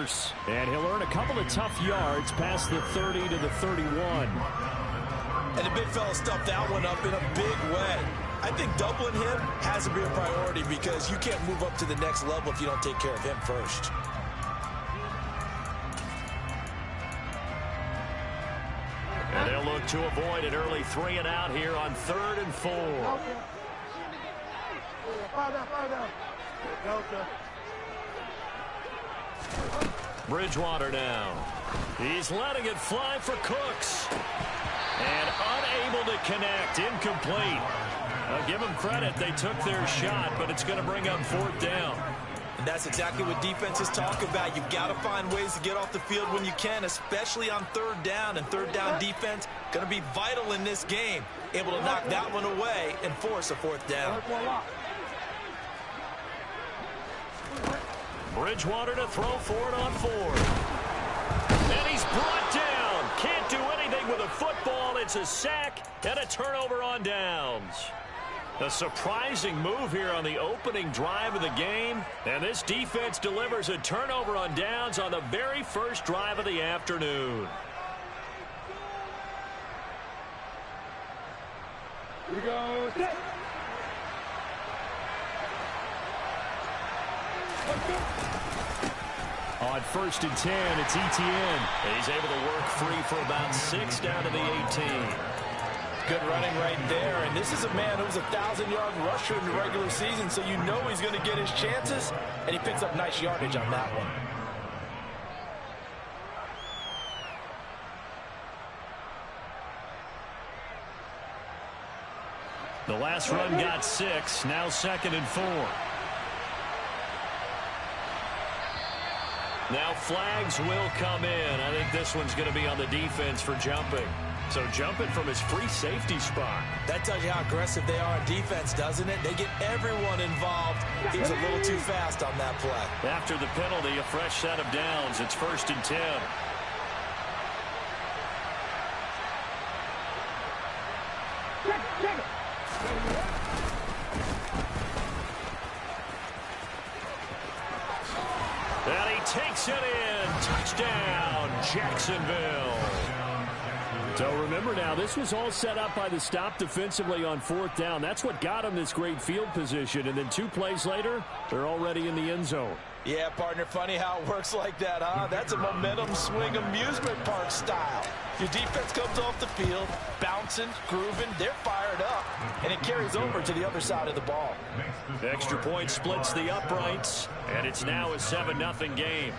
reverse. And he'll earn a couple of tough yards past the 30 to the 31. And the big fella stuffed that one up in a big way. I think doubling him has to be a priority because you can't move up to the next level if you don't take care of him first. And they'll look to avoid an early 3 and out here on 3rd and 4. Bridgewater now. He's letting it fly for Cooks. And unable to connect. Incomplete. I'll give them credit. They took their shot, but it's going to bring up 4th down. And that's exactly what defenses talk about. You've got to find ways to get off the field when you can, especially on 3rd down. And 3rd down defense going to be vital in this game. Able to knock that one away and force a 4th down. Bridgewater to throw for it on 4th. And he's brought down. Can't do anything with a football. It's a sack and a turnover on downs. A surprising move here on the opening drive of the game. And this defense delivers a turnover on downs on the very first drive of the afternoon. Here we go. On 1st and 10, it's Etienne. He's able to work free for about 6 down to the 18. Good running right there. And this is a man who's a 1,000-yard rusher in the regular season, so you know he's going to get his chances, and he picks up nice yardage on that one. The last run got 6. Now 2nd and 4. Now flags will come in. I think this one's going to be on the defense for jumping. So jumping from his free safety spot. That tells you how aggressive they are on defense, doesn't it? They get everyone involved. He was a little too fast on that play. After the penalty, a fresh set of downs. It's 1st and 10. And he takes it in. Touchdown, Jacksonville. So remember now, this was all set up by the stop defensively on 4th down. That's what got him this great field position. And then 2 plays later, they're already in the end zone. Yeah, partner, funny how it works like that, huh? That's a momentum swing amusement park style. Your defense comes off the field, bouncing, grooving, they're fired up, and it carries over to the other side of the ball. The extra point splits the uprights, and it's now a 7-0 game.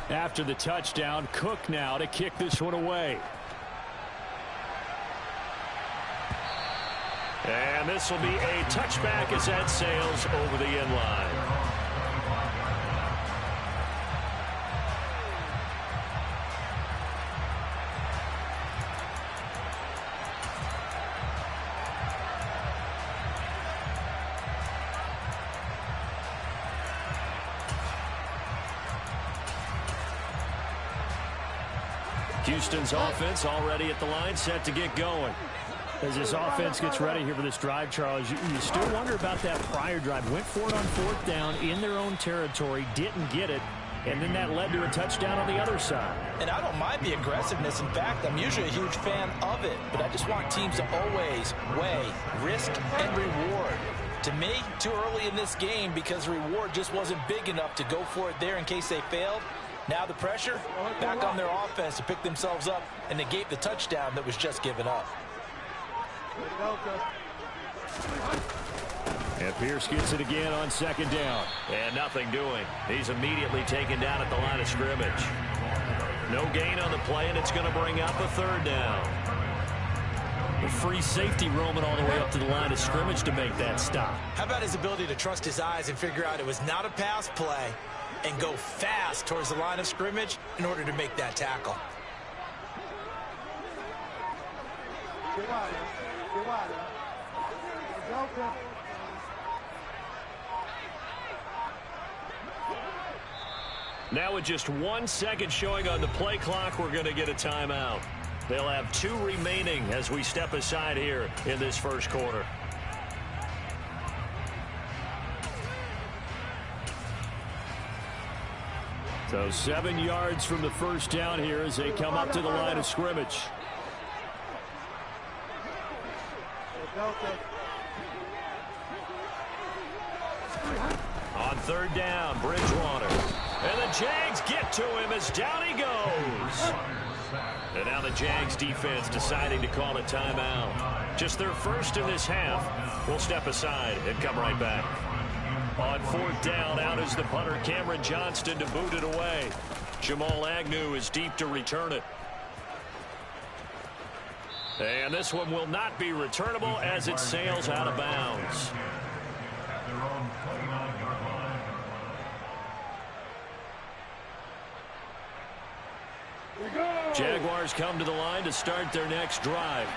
After the touchdown, Cook now to kick this one away. And this will be a touchback as that sails over the end line. Houston's offense already at the line, set to get going. As this offense gets ready here for this drive, Charles, you still wonder about that prior drive. Went for it on 4th down in their own territory, didn't get it, and then that led to a touchdown on the other side. And I don't mind the aggressiveness. In fact, I'm usually a huge fan of it, but I just want teams to always weigh risk and reward. To me, too early in this game because the reward just wasn't big enough to go for it there in case they failed. Now the pressure back on their offense to pick themselves up and negate the touchdown that was just given up. And Pierce gets it again on 2nd down. And nothing doing. He's immediately taken down at the line of scrimmage. No gain on the play, and it's going to bring up a 3rd down. The free safety roaming all the way up to the line of scrimmage to make that stop. How about his ability to trust his eyes and figure out it was not a pass play? and go fast towards the line of scrimmage in order to make that tackle. Now with just 1 second showing on the play clock, we're going to get a timeout. They'll have 2 remaining as we step aside here in this first quarter. So 7 yards from the first down here as they come up to the line of scrimmage. On third down, Bridgewater. And the Jags get to him as down he goes. And now the Jags defense deciding to call a timeout. Just their first in this half. We'll step aside and come right back. On fourth down, out is the punter, Cameron Johnston, to boot it away. Jamal Agnew is deep to return it. And this one will not be returnable as it sails out of bounds. Jaguars come to the line to start their next drive.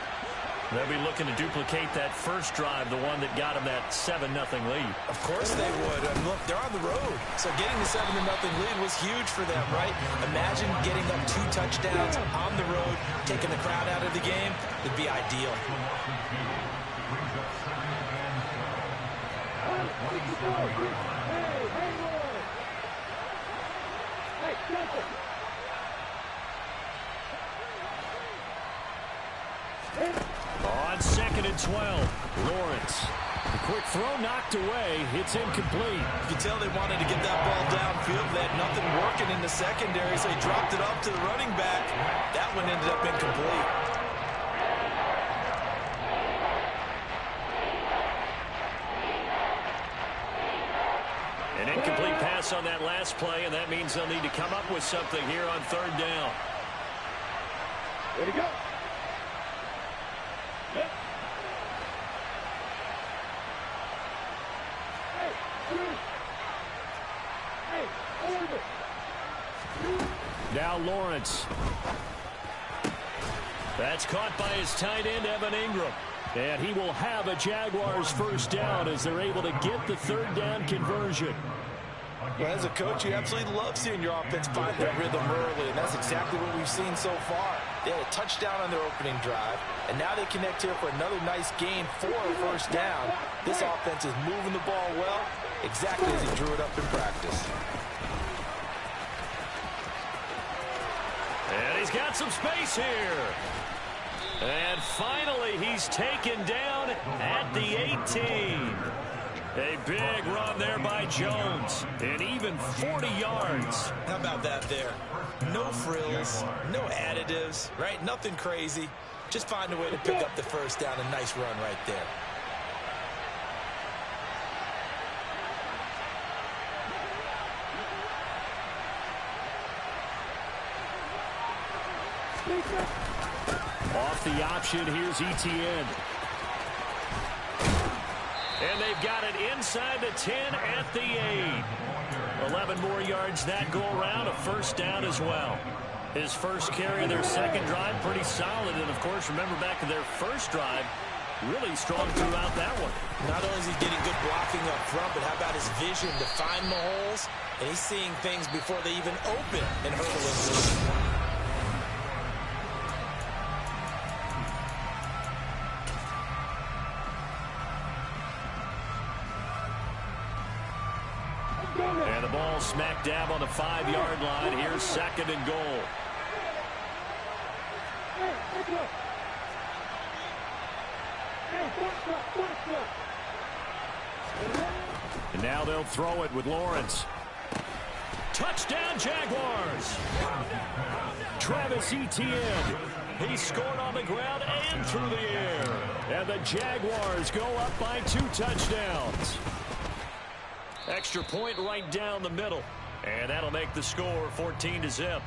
They'll be looking to duplicate that first drive, the one that got them that 7-0 lead. Of course they would. And look, they're on the road. So getting the 7-0 lead was huge for them, right? Imagine getting up 2 touchdowns on the road, taking the crowd out of the game. It'd be ideal. On 2nd and 12, Lawrence. The quick throw knocked away. It's incomplete. You can tell they wanted to get that ball downfield. They had nothing working in the secondary, so they dropped it off to the running back. That one ended up incomplete. An incomplete pass on that last play, and that means they'll need to come up with something here on third down. Way to go. Now Lawrence. That's caught by his tight end, Evan Ingram. And he will have a Jaguars first down as they're able to get the third down conversion. Well, as a coach, you absolutely love seeing your offense find their rhythm early, and that's exactly what we've seen so far. They had a touchdown on their opening drive, and now they connect here for another nice gain for a first down. This offense is moving the ball well, exactly as he drew it up in practice. And he's got some space here. And finally, he's taken down at the 18. A big run there by Jones, and even 40 yards. How about that there? No frills, no additives, right? Nothing crazy. Just find a way to pick up the first down. A nice run right there. Off the option, here's Etienne. And they've got it inside the 10 at the 8. 11 more yards that go around, a first down as well. His first carry of their second drive, pretty solid. And, of course, remember back to their first drive, really strong throughout that one. Not only is he getting good blocking up front, but how about his vision to find the holes? And he's seeing things before they even open and hurdling through. And the ball smack dab on the 5-yard line. Here's 2nd and goal. And now they'll throw it with Lawrence. Touchdown, Jaguars. Travis Etienne. He scored on the ground and through the air. And the Jaguars go up by 2 touchdowns. Extra point right down the middle. And that'll make the score 14-0.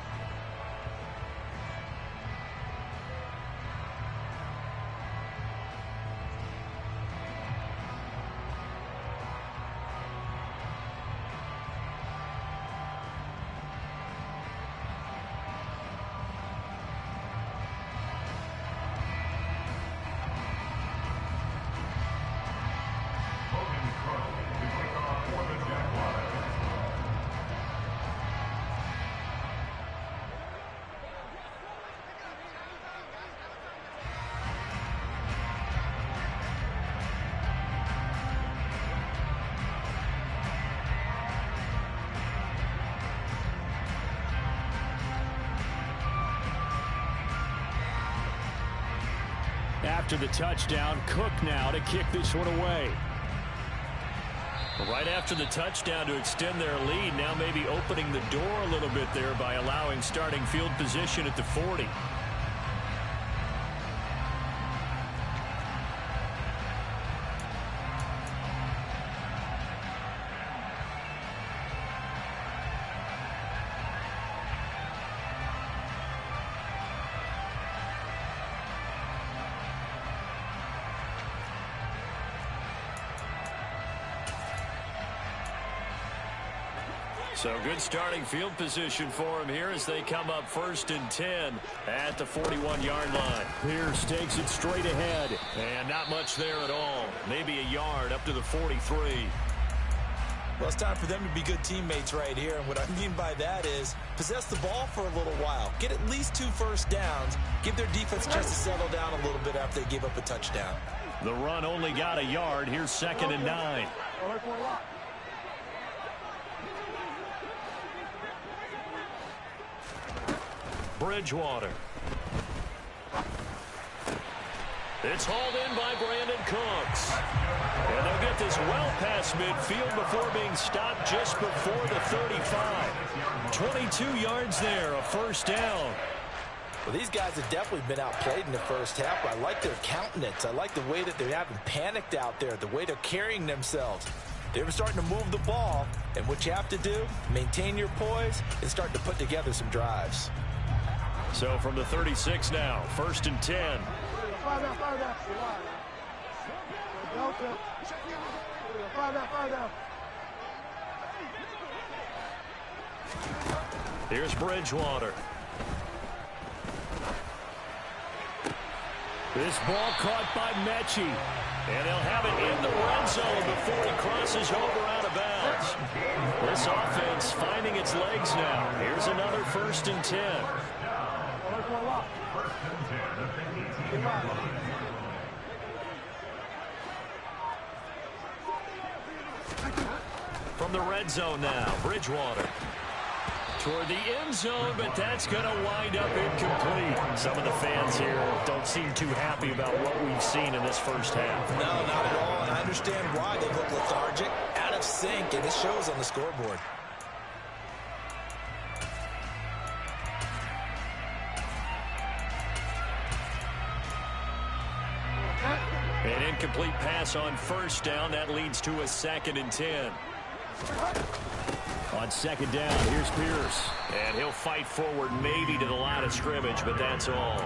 after the touchdown. Cook now to kick this one away. Right after the touchdown to extend their lead, now maybe opening the door a little bit there by allowing starting field position at the 40. So good starting field position for him here as they come up 1st and 10 at the 41-yard line. Pierce takes it straight ahead. And not much there at all. Maybe a yard up to the 43. Well, it's time for them to be good teammates right here. And what I mean by that is possess the ball for a little while. Get at least 2 first downs. Give their defense a chance to settle down a little bit after they give up a touchdown. The run only got a yard. Here's 2nd and 9. Bridgewater. It's hauled in by Brandon Cooks. And they'll get this well past midfield before being stopped just before the 35. 22 yards there, a first down. Well, these guys have definitely been outplayed in the first half. I like their countenance. I like the way that they haven't panicked out there, the way they're carrying themselves. They're starting to move the ball, and what you have to do, maintain your poise and start to put together some drives. So from the 36 now, 1st and 10. Here's Bridgewater. This ball caught by Mechie. And they'll have it in the red zone before he crosses over out of bounds. This offense finding its legs now. Here's another 1st and 10. From the red zone now, Bridgewater. Toward the end zone, but that's going to wind up incomplete. Some of the fans here don't seem too happy about what we've seen in this first half. No, not at all, and I understand why. They look lethargic, out of sync, and it shows on the scoreboard. An incomplete pass on 1st down. That leads to a 2nd and 10. On 2nd down, here's Pierce. And he'll fight forward maybe to the line of scrimmage, but that's all.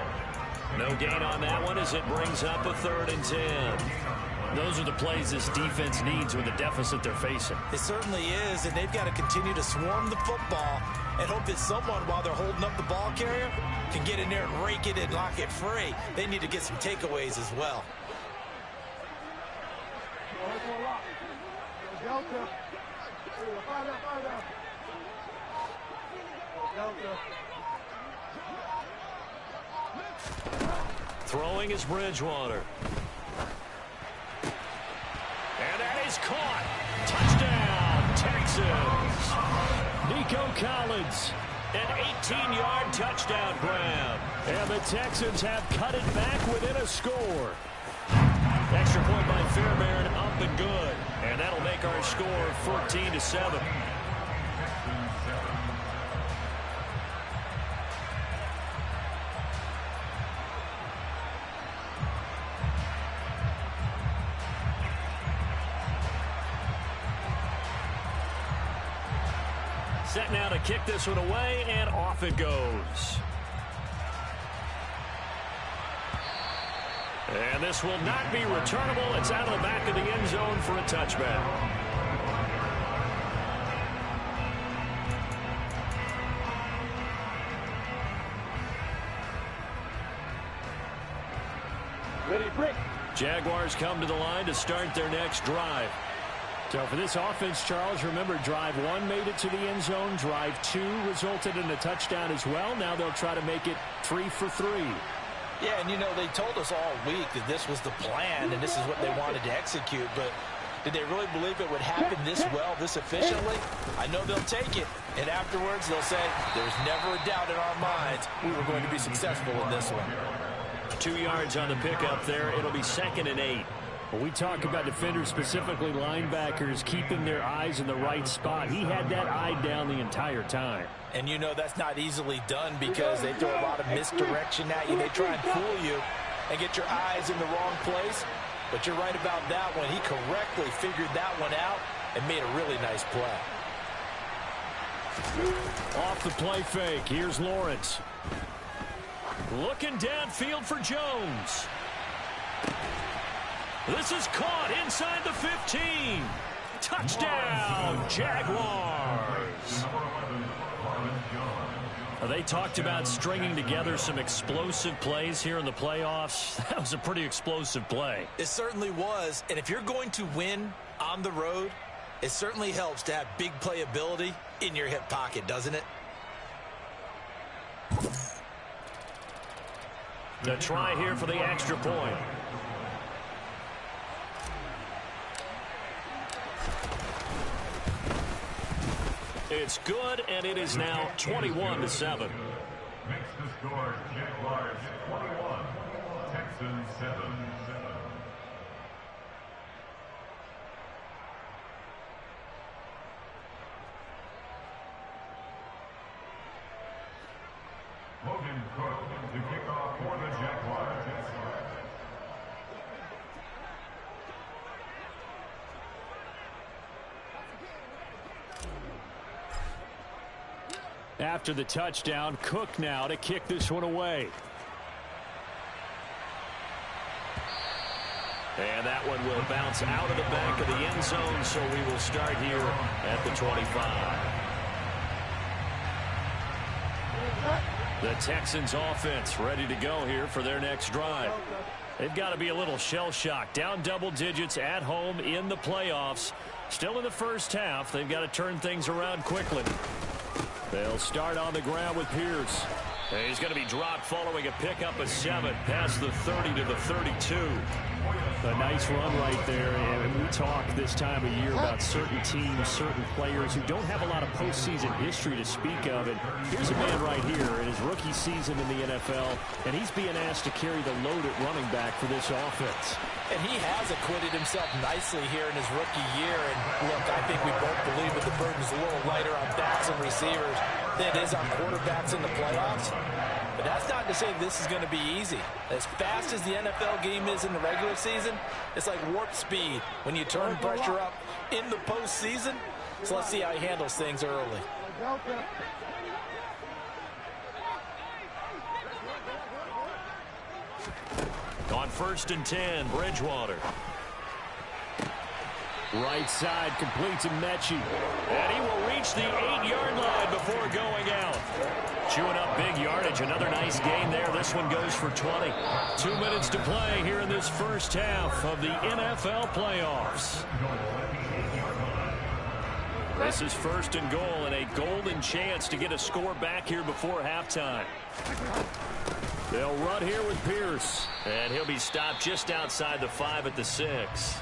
No gain on that one as it brings up a 3rd and 10. Those are the plays this defense needs with the deficit they're facing. It certainly is, and they've got to continue to swarm the football and hope that someone, while they're holding up the ball carrier, can get in there and rake it and lock it free. They need to get some takeaways as well. Throwing is Bridgewater. And that is caught. Touchdown, Texans. Nico Collins, an 18-yard touchdown grab. And the Texans have cut it back within a score. Extra point by Fairbairn, up and good. And that'll make our score 14-7. Set now to kick this one away, and off it goes. And this will not be returnable. It's out of the back of the end zone for a touchback. Ready, break. Jaguars come to the line to start their next drive. So for this offense, Charles, remember drive 1 made it to the end zone. Drive 2 resulted in a touchdown as well. Now they'll try to make it 3 for 3. Yeah, and you know, they told us all week that this was the plan and this is what they wanted to execute, but did they really believe it would happen this well, this efficiently? I know they'll take it, and afterwards they'll say, there was never a doubt in our minds we were going to be successful in this one. 2 yards on the pickup there. It'll be 2nd and 8. Well, we talk about defenders, specifically linebackers, keeping their eyes in the right spot. He had that eye down the entire time. And you know that's not easily done because they throw a lot of misdirection at you. They try and fool you and get your eyes in the wrong place. But you're right about that one. He correctly figured that one out and made a really nice play. Off the play fake. Here's Lawrence. Looking downfield for Jones. This is caught inside the 15. Touchdown, Jaguars. They talked about stringing together some explosive plays here in the playoffs. That was a pretty explosive play. It certainly was. And if you're going to win on the road, it certainly helps to have big playability in your hip pocket, doesn't it? The try here for the extra point. It's good, and it is now 21-7. Makes the score Jaguars 21, Texans 7. Logan Cook to kick off for the Jaguars. After the touchdown, Cook now to kick this one away. And that one will bounce out of the back of the end zone, so we will start here at the 25. The Texans offense ready to go here for their next drive. They've got to be a little shell-shocked. Down double digits at home in the playoffs. Still in the first half. They've got to turn things around quickly. They'll start on the ground with Pierce. And he's going to be dropped following a pickup of 7 past the 30 to the 32. A nice run right there. And we talk this time of year about certain teams, certain players who don't have a lot of postseason history to speak of. And here's a man right here in his rookie season in the NFL, and he's being asked to carry the load at running back for this offense. And he has acquitted himself nicely here in his rookie year. And look, I think we both believe that the burden's a little lighter on backs and receivers than it is on quarterbacks in the playoffs. But that's not to say this is going to be easy. As fast as the NFL game is in the regular season, it's like warp speed when you turn pressure up in the postseason. So let's see how he handles things early. On 1st and 10, Bridgewater. Right side completes to Mechie. And he will reach the 8-yard line before going out. Chewing up big yardage. Another nice gain there. This one goes for 20. 2 minutes to play here in this first half of the NFL playoffs. This is 1st and goal, and a golden chance to get a score back here before halftime. They'll run here with Pierce. And he'll be stopped just outside the 5 at the 6.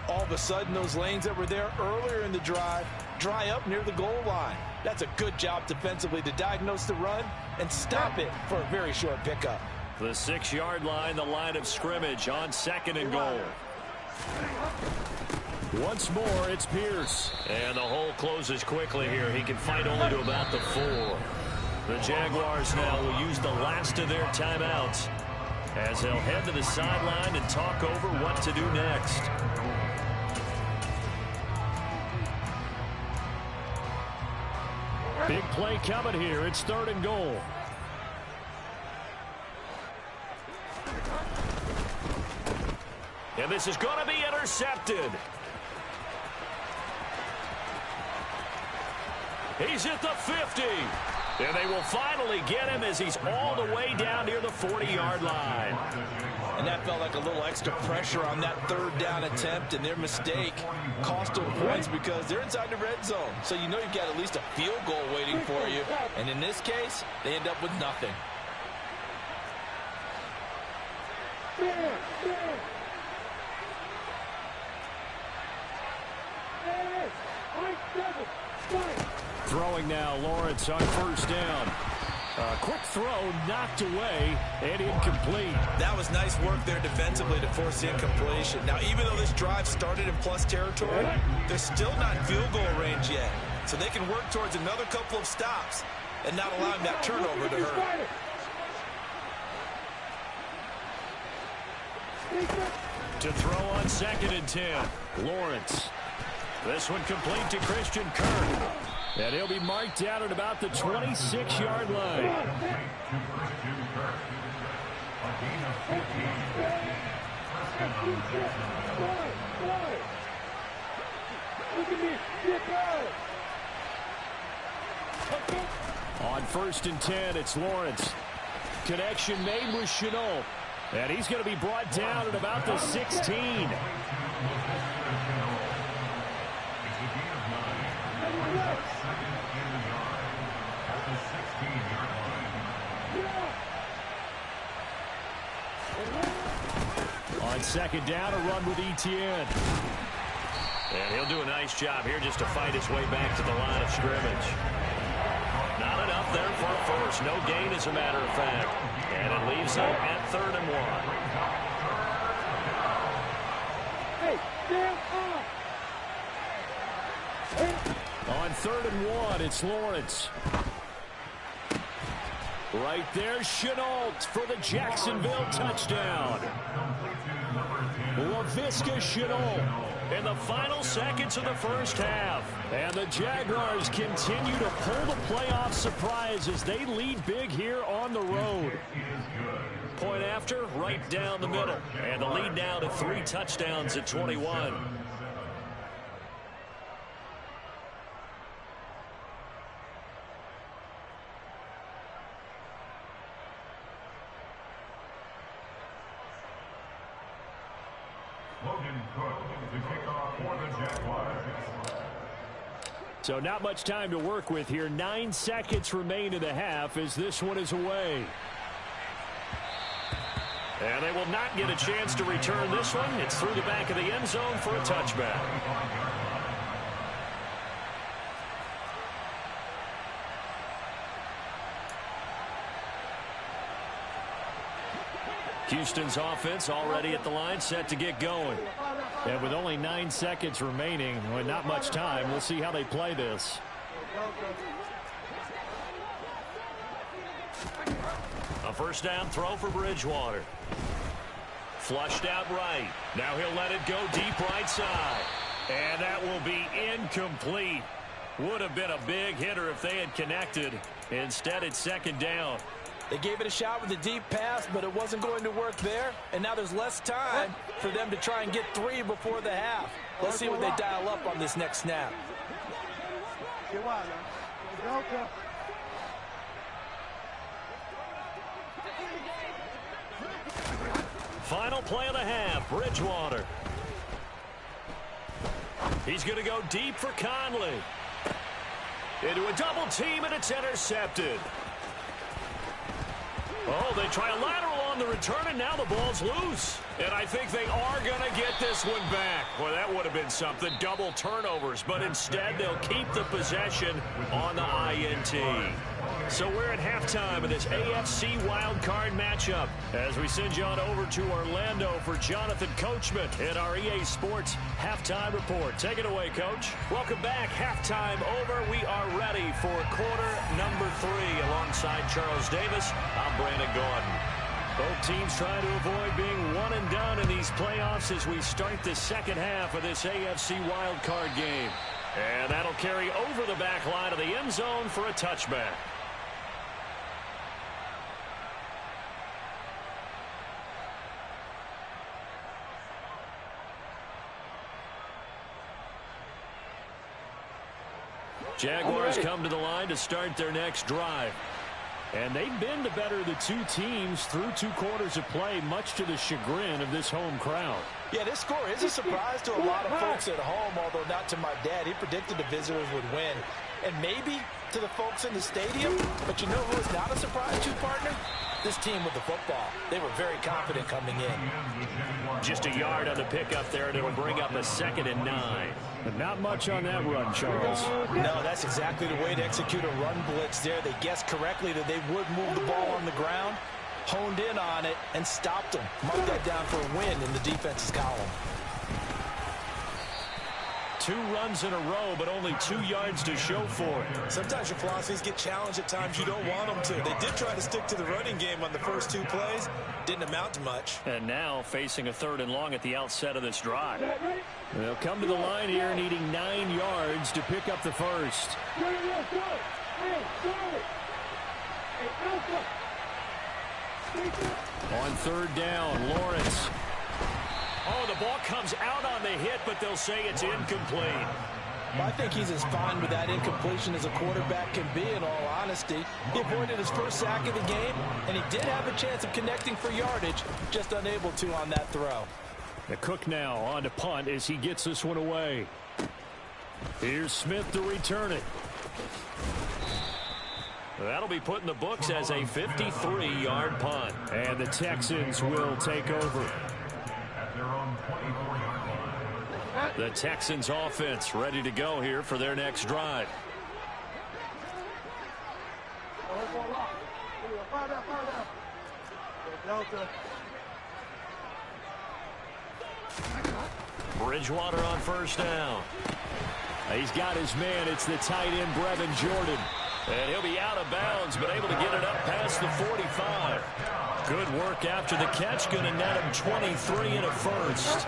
All of a sudden, those lanes that were there earlier in the drive dry up near the goal line. That's a good job defensively to diagnose the run and stop it for a very short pickup. The 6-yard line, the line of scrimmage on 2nd and goal. Once more, it's Pierce. And the hole closes quickly here. He can fight only to about the 4. The Jaguars now will use the last of their timeouts as they'll head to the sideline and talk over what to do next. Big play coming here. It's 3rd and goal. And this is going to be intercepted. He's at the 50. And they will finally get him as he's all the way down near the 40-yard line. And that felt like a little extra pressure on that 3rd down attempt, and their mistake cost them points because they're inside the red zone. So you know you've got at least a field goal waiting for you. And in this case, they end up with nothing. Throwing now, Lawrence on 1st down. Quick throw knocked away and incomplete. That was nice work there defensively to force the incompletion. Now, even though this drive started in plus territory, they're still not in field goal range yet. So they can work towards another couple of stops and not allowing that turnover to hurt. To throw on 2nd and 10. Lawrence. This one complete to Christian Kirk. And he'll be marked down at about the 26-yard line. On 1st and 10, it's Lawrence. Connection made with Chenault. And he's going to be brought down at about the 16. On 2nd down, a run with Etienne. And he'll do a nice job here just to fight his way back to the line of scrimmage. Not enough there for a first. No gain, as a matter of fact. And it leaves him at 3rd and 1. Hey, down On 3rd and 1, it's Lawrence. Right there, Chenault for the Jacksonville touchdown. Laviska Chenault in the final seconds of the first half. And the Jaguars continue to pull the playoff surprise as they lead big here on the road. Point after, right down the middle. And the lead now to 3 touchdowns at 21. So not much time to work with here. 9 seconds remain in the half as this one is away. And they will not get a chance to return this one. It's through the back of the end zone for a touchback. Houston's offense already at the line, set to get going. And with only 9 seconds remaining, well, not much time, we'll see how they play this. A 1st down throw for Bridgewater. Flushed out right. Now he'll let it go deep right side. And that will be incomplete. Would have been a big hitter if they had connected. Instead, it's 2nd down. They gave it a shot with a deep pass, but it wasn't going to work there. And now there's less time for them to try and get 3 before the half. Let's see what they dial up on this next snap. Final play of the half, Bridgewater. He's going to go deep for Conley. Into a double team, and it's intercepted. Oh, they try a lateral on the return, and now the ball's loose. And I think they are going to get this one back. Well, that would have been something, double turnovers. But instead, they'll keep the possession on the INT. So we're at halftime of this AFC wildcard matchup as we send you on over to Orlando for Jonathan Coachman in our EA Sports Halftime Report. Take it away, Coach. Welcome back. Halftime over. We are ready for quarter number 3 alongside Charles Davis. I'm Brandon Gordon. Both teams trying to avoid being one and done in these playoffs as we start the second half of this AFC wildcard game. And that'll carry over the back line of the end zone for a touchback. Jaguars come to the line to start their next drive. And they've been the better of the 2 teams through 2 quarters of play, much to the chagrin of this home crowd. Yeah, this score is a surprise to a lot of folks at home, although not to my dad. He predicted the visitors would win. And maybe to the folks in the stadium, but you know who is not a surprise to, partner? this team with the football. They were very confident coming in. Just a yard on the pickup there, and it'll bring up a 2nd and 9. But not much on that run, Charles. No, that's exactly the way to execute a run blitz there. They guessed correctly that they would move the ball on the ground, honed in on it, and stopped them. Marked that down for a win in the defense's column. 2 runs in a row, but only 2 yards to show for it. Sometimes your philosophies get challenged at times you don't want them to. They did try to stick to the running game on the first 2 plays. Didn't amount to much. And now facing a 3rd and long at the outset of this drive. They'll come to the line here needing 9 yards to pick up the first. On 3rd down, Lawrence. Oh, the ball comes out on the hit, but they'll say it's incomplete. I think he's as fine with that incompletion as a quarterback can be, in all honesty. He avoided his first sack of the game, and he did have a chance of connecting for yardage, just unable to on that throw. The Cook now on to punt as he gets this one away. Here's Smith to return it. That'll be put in the books as a 53-yard punt. And the Texans will take over. The Texans offense ready to go here for their next drive. Bridgewater on 1st down. He's got his man. It's the tight end, Brevin Jordan. And he'll be out of bounds, but able to get it up past the 45. Good work after the catch. Going to net him 23 and a first.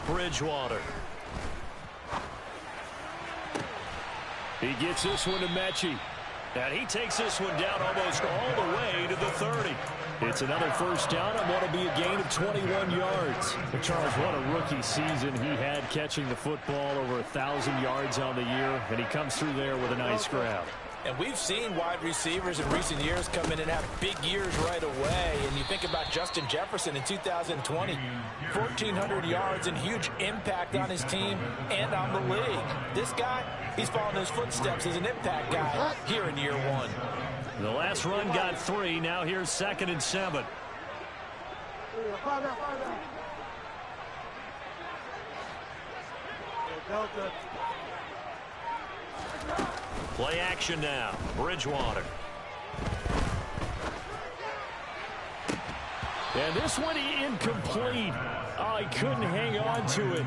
Bridgewater. He gets this one to Mechie. And he takes this one down almost all the way to the 30. It's another 1st down and what will be a gain of 21 yards. But Charles, what a rookie season he had catching the football, over 1,000 yards on the year, and he comes through there with a nice grab. And we've seen wide receivers in recent years come in and have big years right away. And you think about Justin Jefferson in 2020, 1,400 yards and huge impact on his team and on the league. This guy, he's following his footsteps as an impact guy here in year 1. The last run got 3. Now here's 2nd and 7. Play action now. Bridgewater. And this one incomplete. Oh, he couldn't hang on to it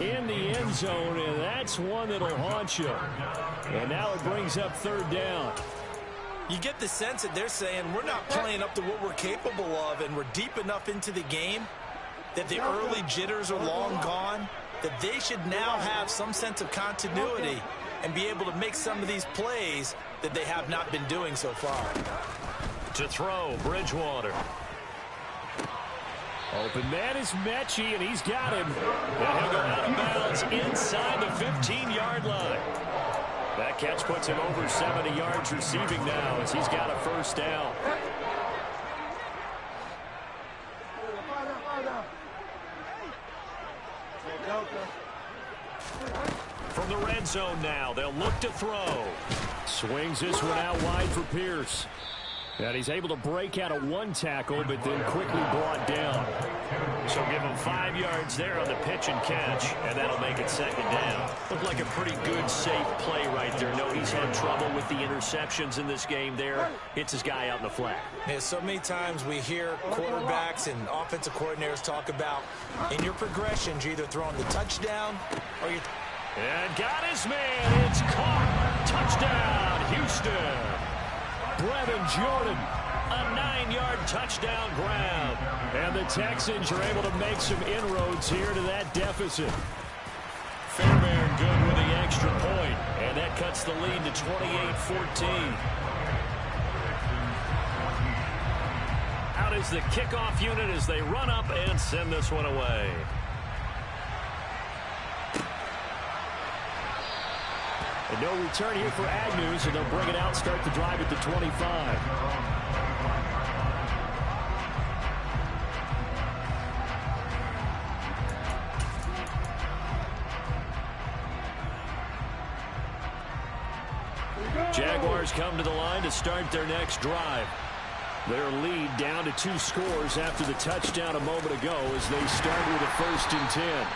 in the end zone, and that's one that'll haunt you. And now it brings up 3rd down. You get the sense that they're saying we're not playing up to what we're capable of, and we're deep enough into the game that the early jitters are long gone, that they should now have some sense of continuity and be able to make some of these plays that they have not been doing so far. To throw, Bridgewater. Open man is Mechie, and he's got him. And he'll go out of bounds inside the 15-yard line. That catch puts him over 70 yards receiving now as he's got a 1st down. From the red zone now, they'll look to throw. Swings this one out wide for Pierce. And he's able to break out of 1 tackle, but then quickly brought down. So give him 5 yards there on the pitch and catch, and that'll make it 2nd down. Looked like a pretty good, safe play right there. No, he's had trouble with the interceptions in this game there. Hits his guy out in the flat. Yeah, so many times we hear quarterbacks and offensive coordinators talk about in your progressions, you're either throwing the touchdown or you're... And got his man. It's caught. Touchdown, Houston. Brevin Jordan. A 9-yard touchdown grab. And the Texans are able to make some inroads here to that deficit. Fairbairn good with the extra point. And that cuts the lead to 28-14. Out is the kickoff unit as they run up and send this one away. And no return here for Agnew, so they'll bring it out, start the drive at the 25. Jaguars come to the line to start their next drive. Their lead down to 2 scores after the touchdown a moment ago as they start with a 1st and 10.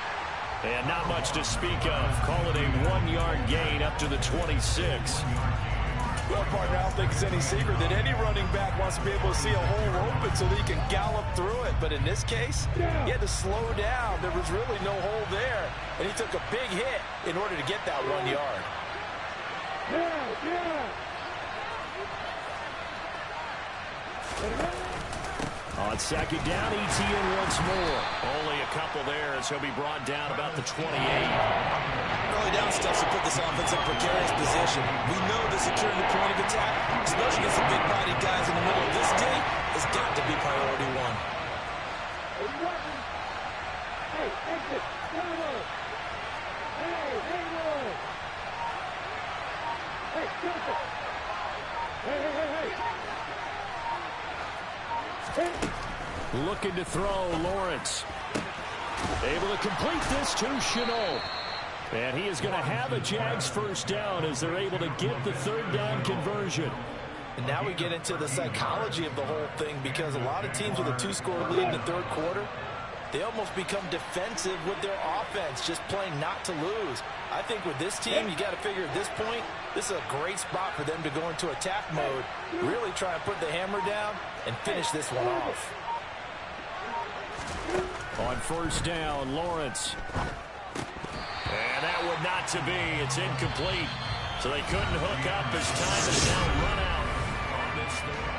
And not much to speak of. Call it a 1-yard gain up to the 26. Well, partner, I don't think it's any secret that any running back wants to be able to see a hole open so that he can gallop through it. But in this case, he had to slow down. There was really no hole there. And he took a big hit in order to get that 1 yard. On 2nd down, ETN once more. Only a couple there as he'll be brought down about the 28. Early down stuff to put this offense in a precarious position. We know that securing the point of attack, especially against the big body guys in the middle of this day, has got to be priority 1. Hey, exit. Hey, Joseph. Hey. Looking to throw, Lawrence. Able to complete this to Chenault. And he is going to have a Jags 1st down as they're able to get the 3rd down conversion. And now we get into the psychology of the whole thing, because a lot of teams with a 2-score lead in the 3rd quarter, they almost become defensive with their offense, just playing not to lose. I think with this team, you got to figure at this point, this is a great spot for them to go into attack mode, really try and put the hammer down and finish this one off. On 1st down, Lawrence. And that would not to be. It's incomplete. So they couldn't hook up as time is now run out on this third.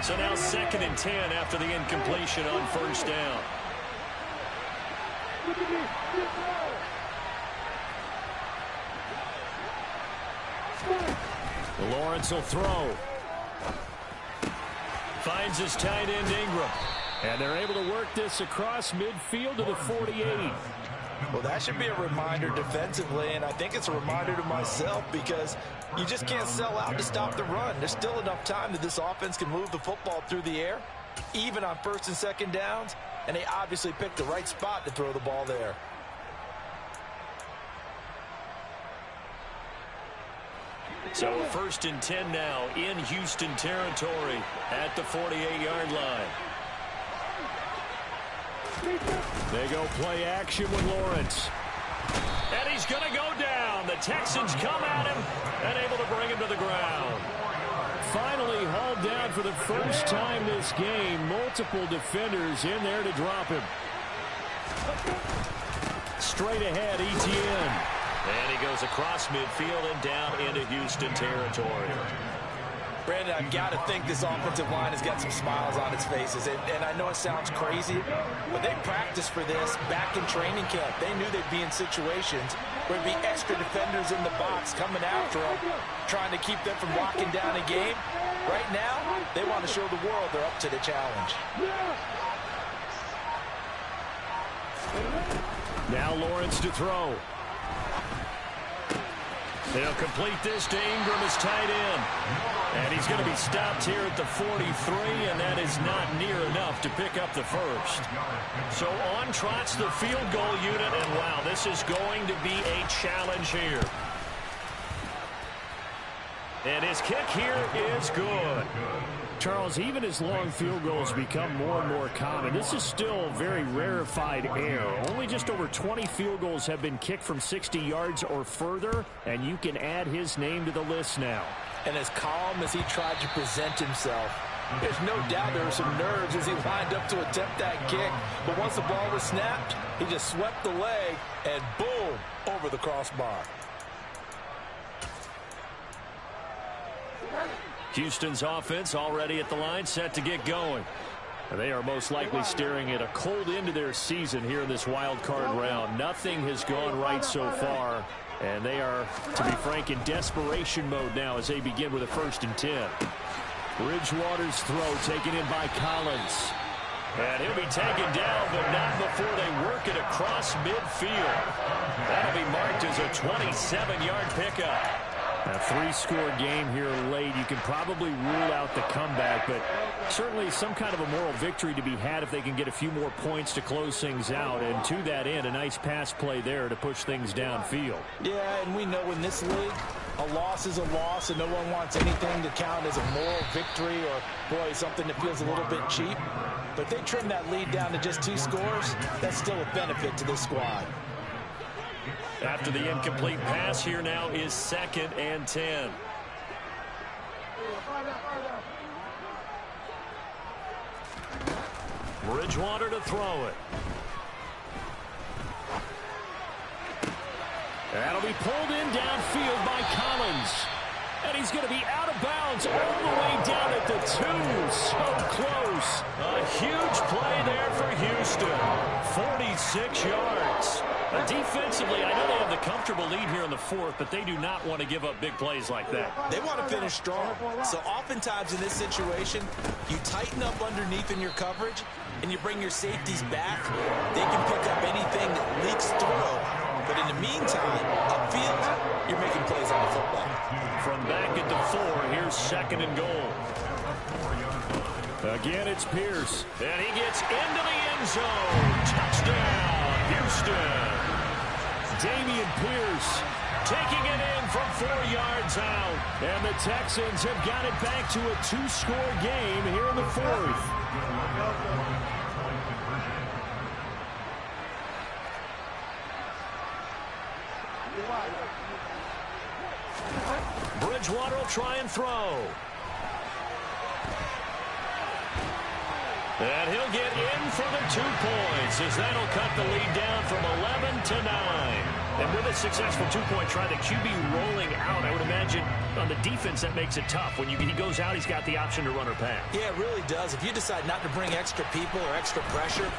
So now 2nd and 10 after the incompletion on 1st down. Lawrence will throw. Finds his tight end Ingram. And they're able to work this across midfield to the 48. Well, that should be a reminder defensively, and I think it's a reminder to myself, because you just can't sell out to stop the run. There's still enough time that this offense can move the football through the air, even on 1st and 2nd downs, and they obviously picked the right spot to throw the ball there. So a 1st and 10 now in Houston territory at the 48-yard line. They go play action with Lawrence. And he's going to go down. The Texans come at him and able to bring him to the ground. Finally hauled down for the 1st time this game. Multiple defenders in there to drop him. Straight ahead, ETN. And he goes across midfield and down into Houston territory. Brandon, I've got to think this offensive line has got some smiles on its faces. And I know it sounds crazy, but they practiced for this back in training camp. They knew they'd be in situations where there'd be extra defenders in the box coming after them, trying to keep them from locking down a game. Right now, they want to show the world they're up to the challenge. Now Lawrence to throw. They'll complete this to Ingram as tight end. And he's going to be stopped here at the 43, and that is not near enough to pick up the 1st. So on trots the field goal unit, and wow, this is going to be a challenge here. And his kick here is good. Charles, even as long field goals become more and more common, this is still very rarefied air. Only just over 20 field goals have been kicked from 60 yards or further, and you can add his name to the list now. And as calm as he tried to present himself, there's no doubt there were some nerves as he lined up to attempt that kick. But once the ball was snapped, he just swept the leg and boom, over the crossbar. Houston's offense already at the line, set to get going. They are most likely staring at a cold end to their season here in this wild card round. Nothing has gone right so far, and they are, to be frank, in desperation mode now as they begin with a 1st and 10. Bridgewater's throw taken in by Collins. And he'll be taken down, but not before they work it across midfield. That'll be marked as a 27-yard pickup. A three-score game here late. You can probably rule out the comeback, but certainly some kind of a moral victory to be had if they can get a few more points to close things out. And to that end, a nice pass play there to push things downfield. Yeah, and we know in this league, a loss is a loss, and no one wants anything to count as a moral victory or, boy, something that feels a little bit cheap. But they trim that lead down to just 2 scores. That's still a benefit to this squad. After the incomplete pass, here now is 2nd and 10. Bridgewater to throw it. That'll be pulled in downfield by Collins. And he's going to be out of bounds all the way down at the 2. So close. A huge play there for Houston. 46 yards. Defensively, I know they have the comfortable lead here in the 4th, but they do not want to give up big plays like that. They want to finish strong. So oftentimes in this situation, you tighten up underneath in your coverage, and you bring your safeties back. They can pick up anything that leaks through. But in the meantime, upfield, you're making plays on the football. From back at the 4, here's 2nd and goal. Again, it's Pierce. And he gets into the end zone. Touchdown, Houston. Damian Pierce taking it in from 4 yards out. And the Texans have got it back to a 2-score game here in the 4th. Bridgewater will try and throw. And he'll get in for the 2 points as that'll cut the lead down from 11 to 9. And with a successful 2-point try, the QB rolling out, I would imagine on the defense that makes it tough. When he goes out, he's got the option to run or pass. Yeah, it really does. If you decide not to bring extra people or extra pressure,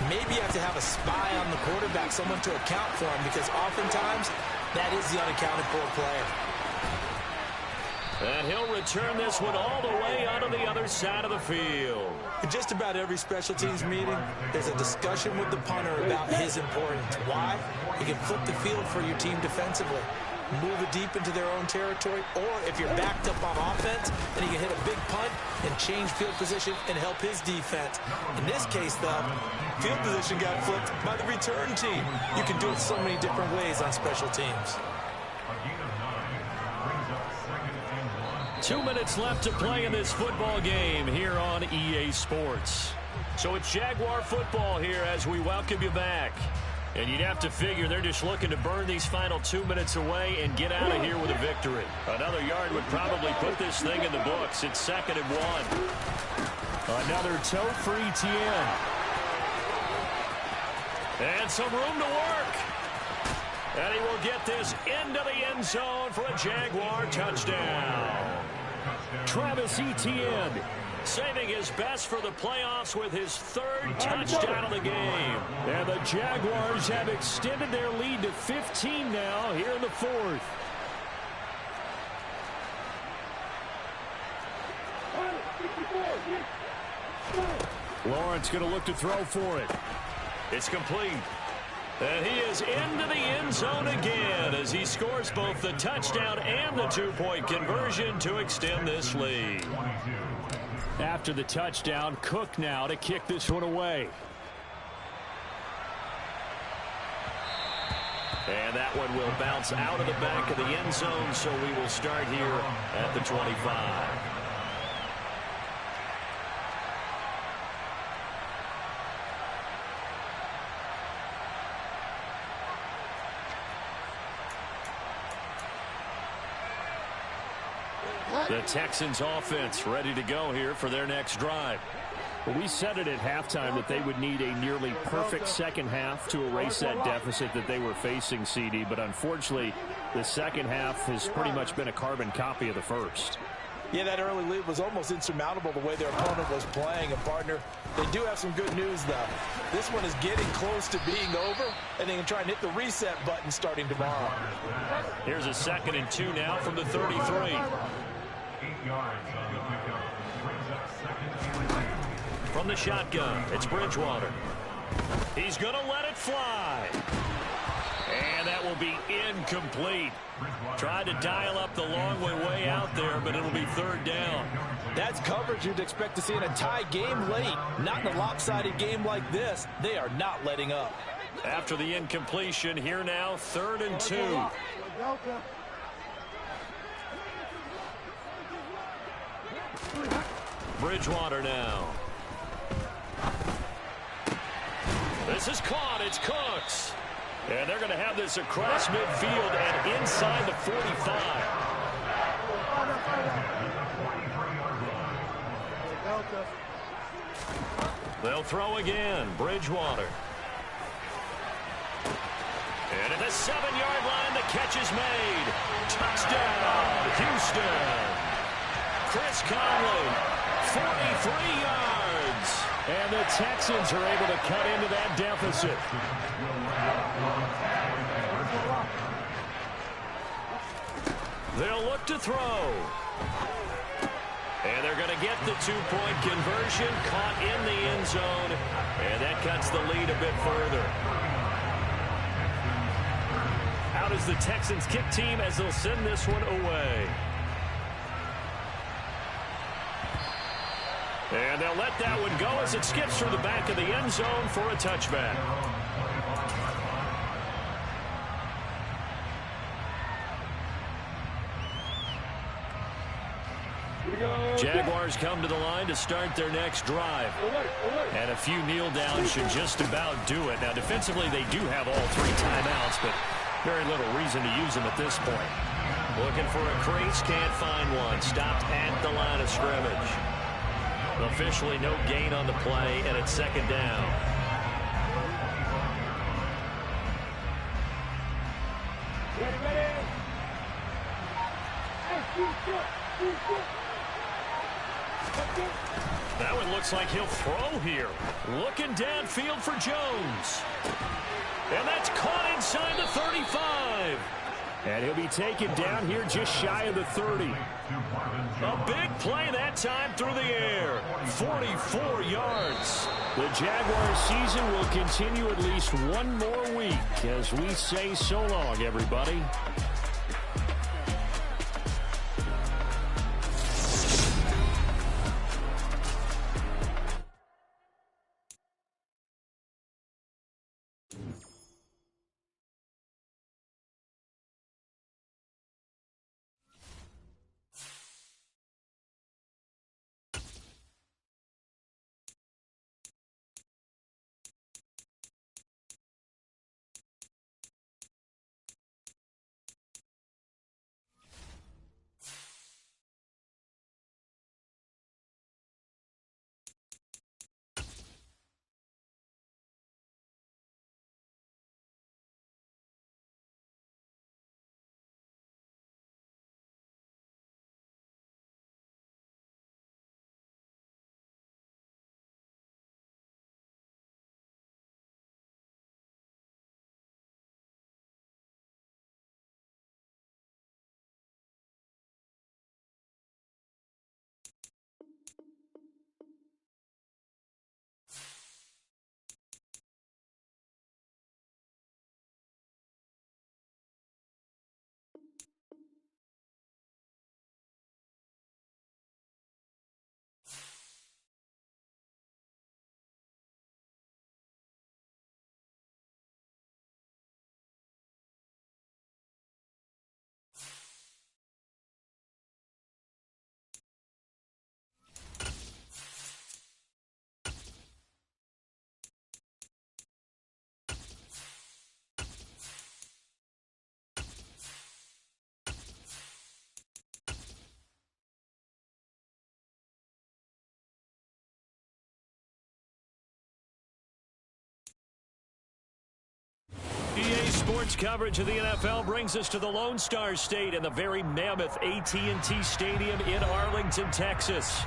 maybe you have to have a spy on the quarterback, someone to account for him, because oftentimes that is the unaccounted for player. And he'll return this one all the way onto the other side of the field. In just about every special teams meeting, there's a discussion with the punter about his importance. Why? He can flip the field for your team defensively, move it deep into their own territory, or if you're backed up on offense, then he can hit a big punt and change field position and help his defense. In this case, though, field position got flipped by the return team. You can do it so many different ways on special teams. 2 minutes left to play in this football game here on EA Sports. So it's Jaguar football here as we welcome you back. And you'd have to figure they're just looking to burn these final 2 minutes away and get out of here with a victory. Another yard would probably put this thing in the books. It's 2nd and 1. Another toe for ETN. And some room to work. And he will get this into the end zone for a Jaguar touchdown. Travis Etienne saving his best for the playoffs with his 3rd touchdown of the game. And the Jaguars have extended their lead to 15 now here in the 4th. Lawrence going to look to throw for it. It's complete. And he is into the end zone again as he scores both the touchdown and the 2-point conversion to extend this lead. After the touchdown, Cook now to kick this one away. And that one will bounce out of the back of the end zone, so we will start here at the 25. The Texans offense ready to go here for their next drive. Well, we said it at halftime that they would need a nearly perfect second half to erase that deficit that they were facing, CD. But unfortunately, the second half has pretty much been a carbon copy of the first. Yeah, that early lead was almost insurmountable the way their opponent was playing. And, partner, they do have some good news, though. This one is getting close to being over, and they can try and hit the reset button starting tomorrow. Here's a 2nd and 2 now from the 33. From the shotgun, it's Bridgewater. He's going to let it fly. And that will be incomplete. Tried to dial up the long way out there, but it'll be third down. That's coverage you'd expect to see in a tie game late. Not in a lopsided game like this. They are not letting up. After the incompletion, here now, 3rd and 2. Bridgewater now. This is caught. It's Cooks. And they're going to have this across midfield and inside the 45. They'll throw again. Bridgewater. And at the 7-yard line, the catch is made. Touchdown, Houston. Chris Conley, 43 yards. And the Texans are able to cut into that deficit. They'll look to throw. And they're going to get the 2-point conversion, caught in the end zone. And that cuts the lead a bit further. Out is the Texans kick team as they'll send this one away. And they'll let that one go as it skips through the back of the end zone for a touchback. Jaguars come to the line to start their next drive. And a few kneel downs should just about do it. Now, defensively, they do have all 3 timeouts, but very little reason to use them at this point. Looking for a crease, can't find one. Stopped at the line of scrimmage. Officially no gain on the play, and it's 2nd down. That one looks like he'll throw here. Looking downfield for Jones. And that's caught inside the 35. And he'll be taken down here just shy of the 30. A big play that time through the air. 44 yards. The Jaguars season will continue at least one more week as we say so long, everybody. EA Sports coverage of the NFL brings us to the Lone Star State and the very mammoth AT&T Stadium in Arlington, Texas.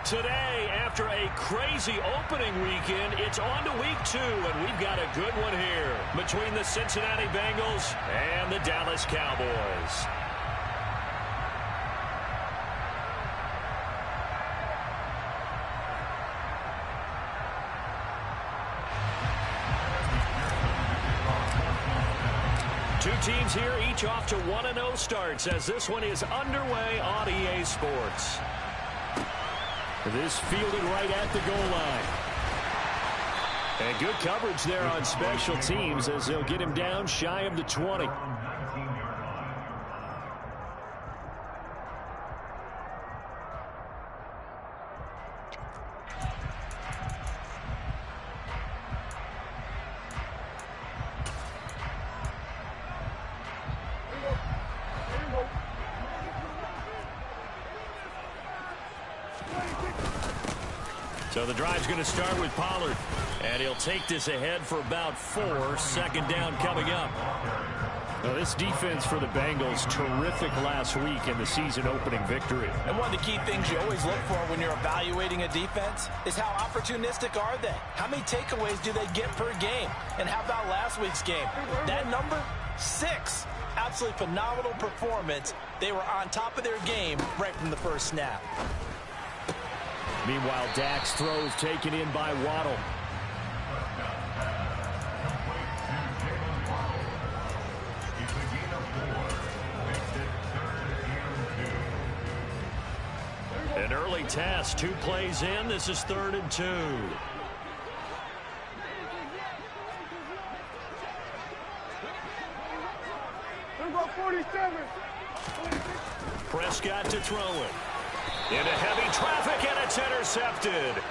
Today, after a crazy opening weekend, it's on to week 2, and we've got a good one here between the Cincinnati Bengals and the Dallas Cowboys. Two teams here, each off to 1-0 starts as this one is underway on EA Sports. This fielded right at the goal line. And good coverage there on special teams as they'll get him down shy of the 20. So the drive's going to start with Pollard. And he'll take this ahead for about 4. Second down coming up. Now this defense for the Bengals, terrific last week in the season-opening victory. And one of the key things you always look for when you're evaluating a defense is how opportunistic are they? How many takeaways do they get per game? And how about last week's game? That number, 6. Absolutely phenomenal performance. They were on top of their game right from the first snap. Meanwhile, Dak's throw is taken in by Waddle. An early test, 2 plays in. This is 3rd and 2. Number 47. Prescott to throw it. Into heavy traffic, and it's intercepted.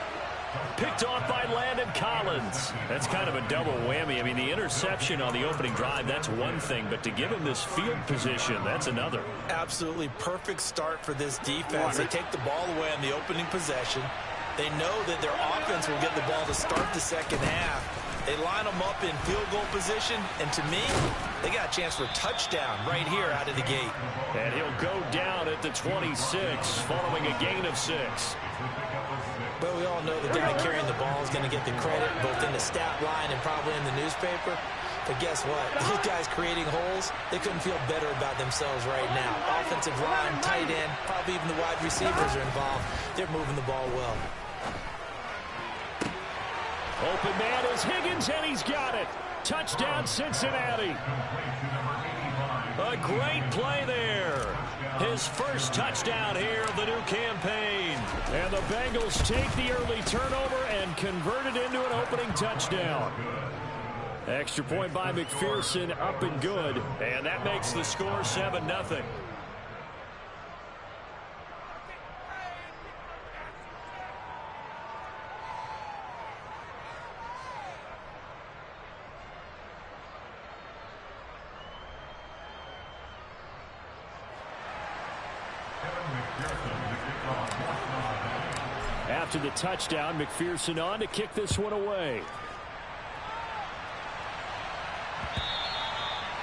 Picked off by Landon Collins. That's kind of a double whammy. I mean, the interception on the opening drive, that's one thing, but to give him this field position, that's another. Absolutely perfect start for this defense. They take the ball away on the opening possession. They know that their offense will get the ball to start the second half. They line them up in field goal position, and to me, they got a chance for a touchdown right here out of the gate. And he'll go down at the 26, following a gain of 6. But we all know the guy carrying the ball is going to get the credit, both in the stat line and probably in the newspaper. But guess what? These guys creating holes, they couldn't feel better about themselves right now. Offensive line, tight end, probably even the wide receivers are involved. They're moving the ball well. Open man is Higgins, and he's got it. Touchdown, Cincinnati. A great play there. His first touchdown here of the new campaign. And the Bengals take the early turnover and convert it into an opening touchdown. Extra point by McPherson, up and good. And that makes the score 7-0. After the touchdown, McPherson on to kick this one away.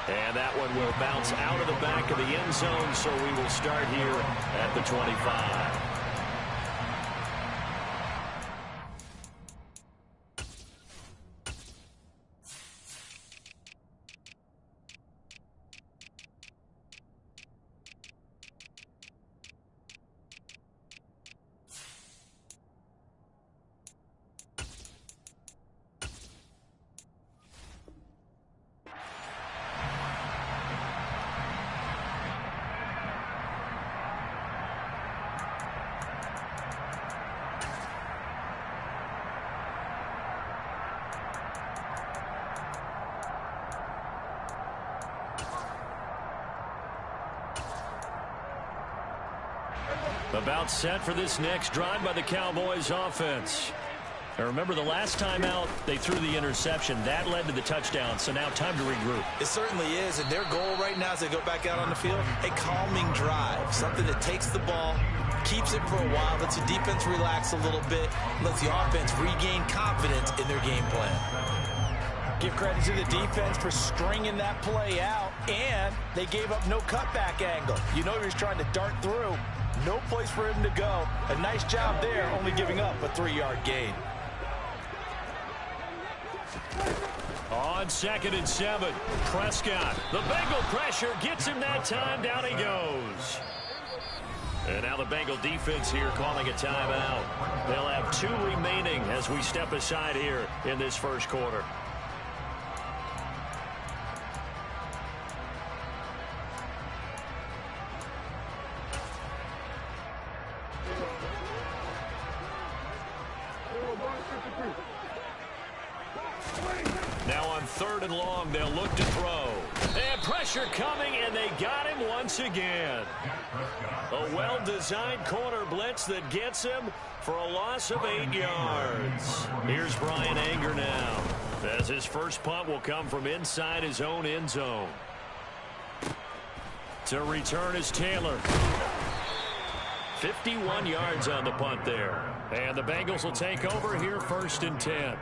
And that one will bounce out of the back of the end zone, so we will start here at the 25. About set for this next drive by the Cowboys offense. Now remember, the last time out, they threw the interception. That led to the touchdown, so now time to regroup. It certainly is, and their goal right now as they go back out on the field, a calming drive, something that takes the ball, keeps it for a while, lets the defense relax a little bit, lets the offense regain confidence in their game plan. Give credit to the defense for stringing that play out, and they gave up no cutback angle. You know he was trying to dart through. No place for him to go. A nice job there, only giving up a 3-yard gain. On 2nd and 7, Prescott. The Bengal pressure gets him that time. Down he goes. And now the Bengal defense here calling a timeout. They'll have 2 remaining as we step aside here in this first quarter. 3rd and long. They'll look to throw. And pressure coming, and they got him once again. A well-designed corner blitz that gets him for a loss of 8 yards. Here's Brian Anger now, as his first punt will come from inside his own end zone. To return is Taylor. 51 yards on the punt there. And the Bengals will take over here 1st and 10.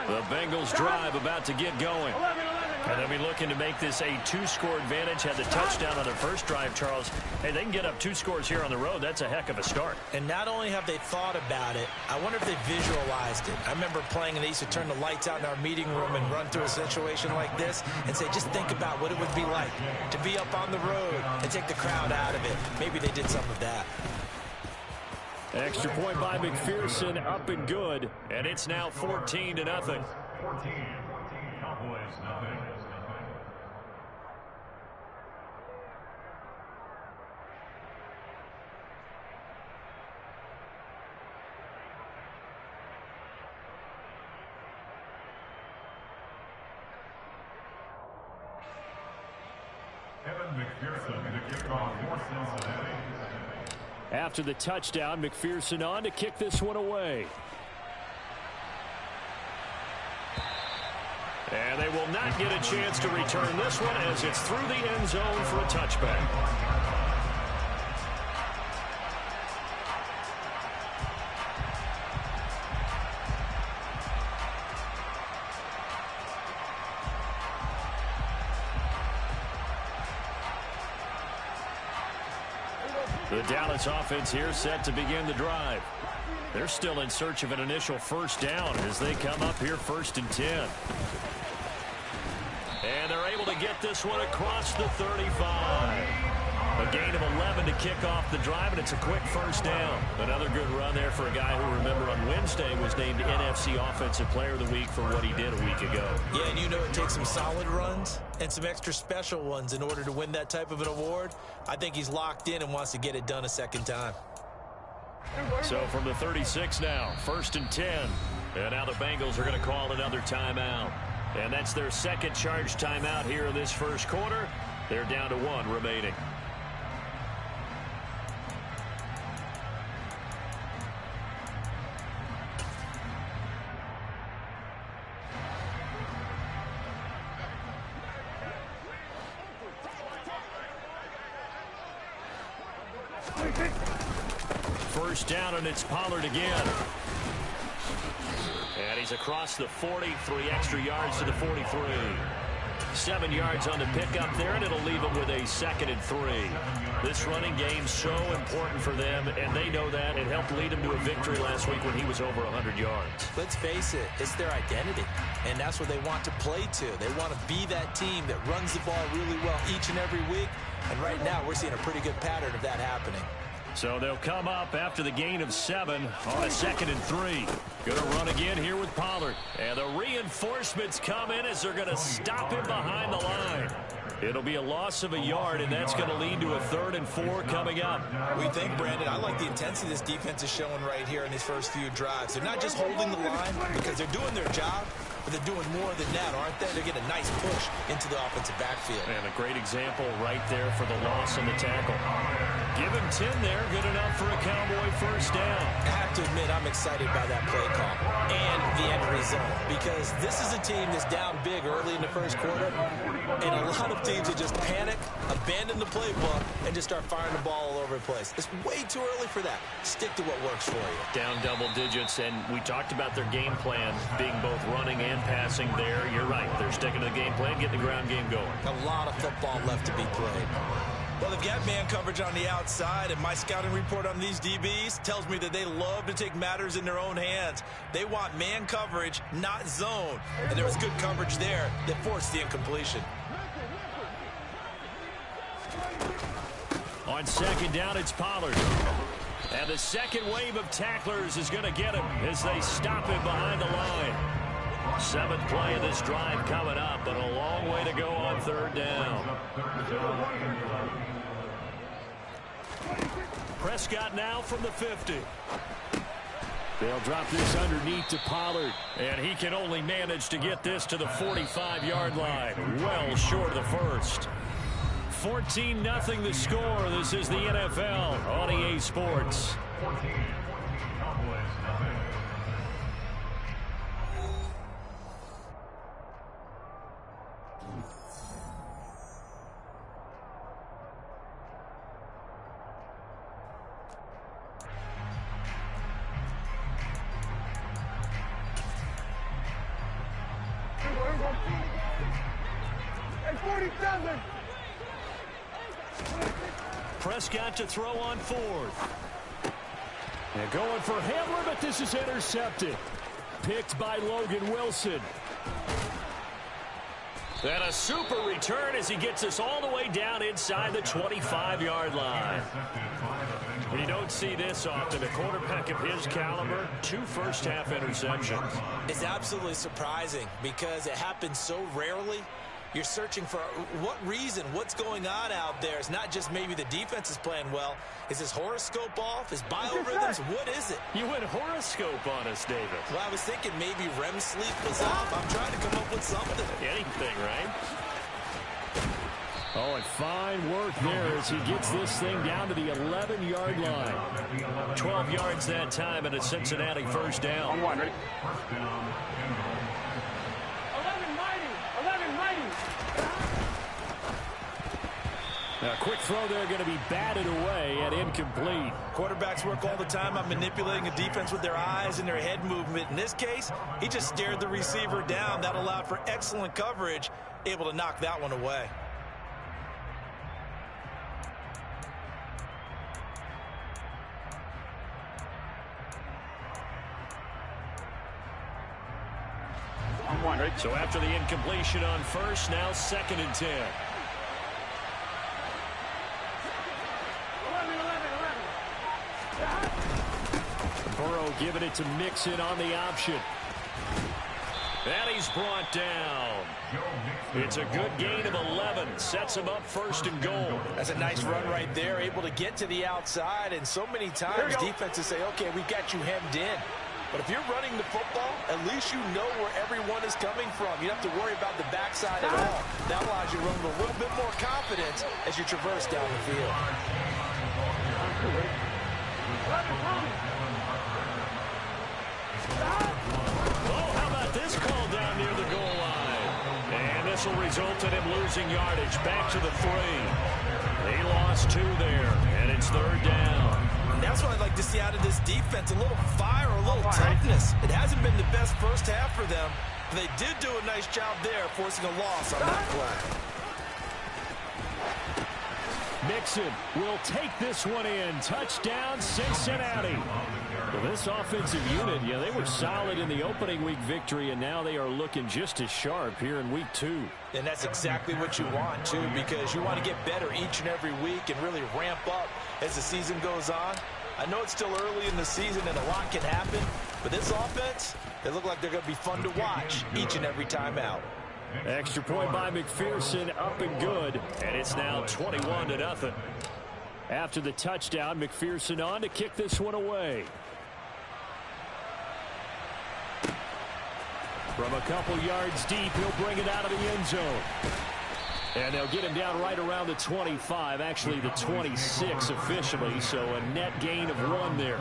The Bengals drive about to get going. And they'll be looking to make this a 2-score advantage. Had the touchdown on their first drive, Charles. Hey, they can get up 2 scores here on the road. That's a heck of a start. And not only have they thought about it, I wonder if they visualized it. I remember playing, and they used to turn the lights out in our meeting room and run through a situation like this and say, just think about what it would be like to be up on the road and take the crowd out of it. Maybe they did some of that. Extra point by McPherson, up and good, and it's now 14-0. 14, Cowboys nothing. Evan McPherson, the kickoff for Cincinnati. After the touchdown, McPherson on to kick this one away. And they will not get a chance to return this one as it's through the end zone for a touchback. The Dallas offense here set to begin the drive. They're still in search of an initial first down as they come up here 1st and 10. And they're able to get this one across the 35. A gain of 11 to kick off the drive, and it's a quick first down. Another good run there for a guy who, remember, on Wednesday was named NFC Offensive Player of the Week for what he did a week ago. Yeah, and you know it takes some solid runs and some extra special ones in order to win that type of an award. I think he's locked in and wants to get it done a second time. So from the 36 now, 1st and 10. And now the Bengals are going to call another timeout. And that's their second charge timeout here in this first quarter. They're down to 1 remaining. First down, and it's Pollard again. And he's across the 40, 3 extra yards to the 43. 7 yards on the pickup there, and it'll leave him with a 2nd and 3. This running game so important for them, and they know that. It helped lead him to a victory last week when he was over 100 yards. Let's face it, it's their identity, and that's what they want to play to. They want to be that team that runs the ball really well each and every week, and right now we're seeing a pretty good pattern of that happening. So they'll come up after the gain of 7 on a 2nd and 3. Going to run again here with Pollard. And the reinforcements come in as they're going to stop him behind the line. It'll be a loss of a yard, and that's going to lead to a 3rd and 4 coming up. We think, Brandon, I like the intensity this defense is showing right here in these first few drives. They're not just holding the line because they're doing their job, but they're doing more than that, aren't they? They're getting a nice push into the offensive backfield. And a great example right there for the loss and the tackle. Give him 10 there. Good enough for a Cowboy first down. I have to admit, I'm excited by that play call and the end result, because this is a team that's down big early in the first quarter, and a lot of teams that just panic, abandon the playbook, and just start firing the ball all over the place. It's way too early for that. Stick to what works for you. Down double digits, and we talked about their game plan being both running and passing there. You're right. They're sticking to the game plan, getting the ground game going. A lot of football left to be played. Well, they've got man coverage on the outside, and my scouting report on these DBs tells me that they love to take matters in their own hands. They want man coverage, not zone. And there was good coverage there that forced the incompletion. On 2nd down, it's Pollard. And the second wave of tacklers is going to get him as they stop him behind the line. 7th play of this drive coming up, but a long way to go on 3rd down. Prescott now from the 50. They'll drop this underneath to Pollard. And he can only manage to get this to the 45-yard line. Well short of the first. 14-0 the score. This is the NFL on EA Sports. 14, Cowboys, nothing. Hey, 47. Prescott to throw on fourth. And going for Hamler, but this is intercepted. Picked by Logan Wilson. And a super return as he gets us all the way down inside the 25-yard line. We don't see this often. A quarterback of his caliber, 2 first-half interceptions. It's absolutely surprising because it happens so rarely. You're searching for what reason, what's going on out there. It's not just maybe the defense is playing well. Is his horoscope off? His biorhythms? What is it? You went horoscope on us, David. Well, I was thinking maybe REM sleep was off. I'm trying to come up with something. Anything, right? Oh, and fine work there as he gets this thing down to the 11-yard line. 12 yards that time and a Cincinnati first down. On one, ready? First down, and goal. 11-90. A quick throw there going to be batted away and incomplete. Quarterbacks work all the time on manipulating a defense with their eyes and their head movement. In this case, he just stared the receiver down. That allowed for excellent coverage, able to knock that one away. On one, ready? So after the incompletion on first, now 2nd and 10. 11. Burrow giving it to Mixon on the option. And he's brought down. It's a good gain of 11. Sets him up 1st and goal. That's a nice run right there, able to get to the outside. And so many times defenses say, okay, we got you hemmed in. But if you're running the football, at least you know where everyone is coming from. You don't have to worry about the backside at all. That allows you to run with a little bit more confidence as you traverse down the field. Oh, how about this call down near the goal line? And this will result in him losing yardage. Back to the 3. He lost 2 there, and it's 3rd down. That's what I'd like to see out of this defense, a little fire, a little toughness. It hasn't been the best first half for them, but they did do a nice job there, forcing a loss on that play. Mixon will take this one in. Touchdown, Cincinnati. Well, this offensive unit, yeah, they were solid in the opening week victory, and now they are looking just as sharp here in week 2. And that's exactly what you want, too, because you want to get better each and every week and really ramp up as the season goes on. I know it's still early in the season and a lot can happen, but this offense, they look like they're going to be fun to watch each and every time out. Extra point by McPherson, up and good. And it's now 21-0. After the touchdown, McPherson on to kick this one away. From a couple yards deep, he'll bring it out of the end zone. And they'll get him down right around the 25, actually the 26 officially, so a net gain of 1 there.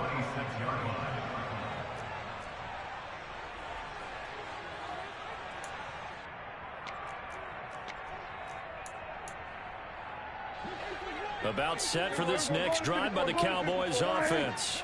About set for this next drive by the Cowboys offense.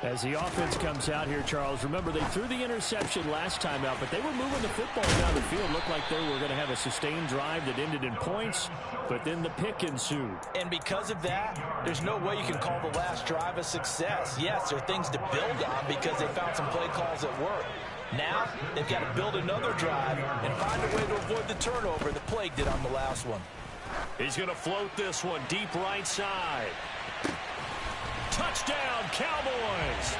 As the offense comes out here, Charles, remember they threw the interception last time out, but they were moving the football down the field. Looked like they were going to have a sustained drive that ended in points, but then the pick ensued. And because of that, there's no way you can call the last drive a success. Yes, there are things to build on because they found some play calls that work. Now, they've got to build another drive and find a way to avoid the turnover that plagued it on the last one. He's going to float this one deep right side. Touchdown, Cowboys!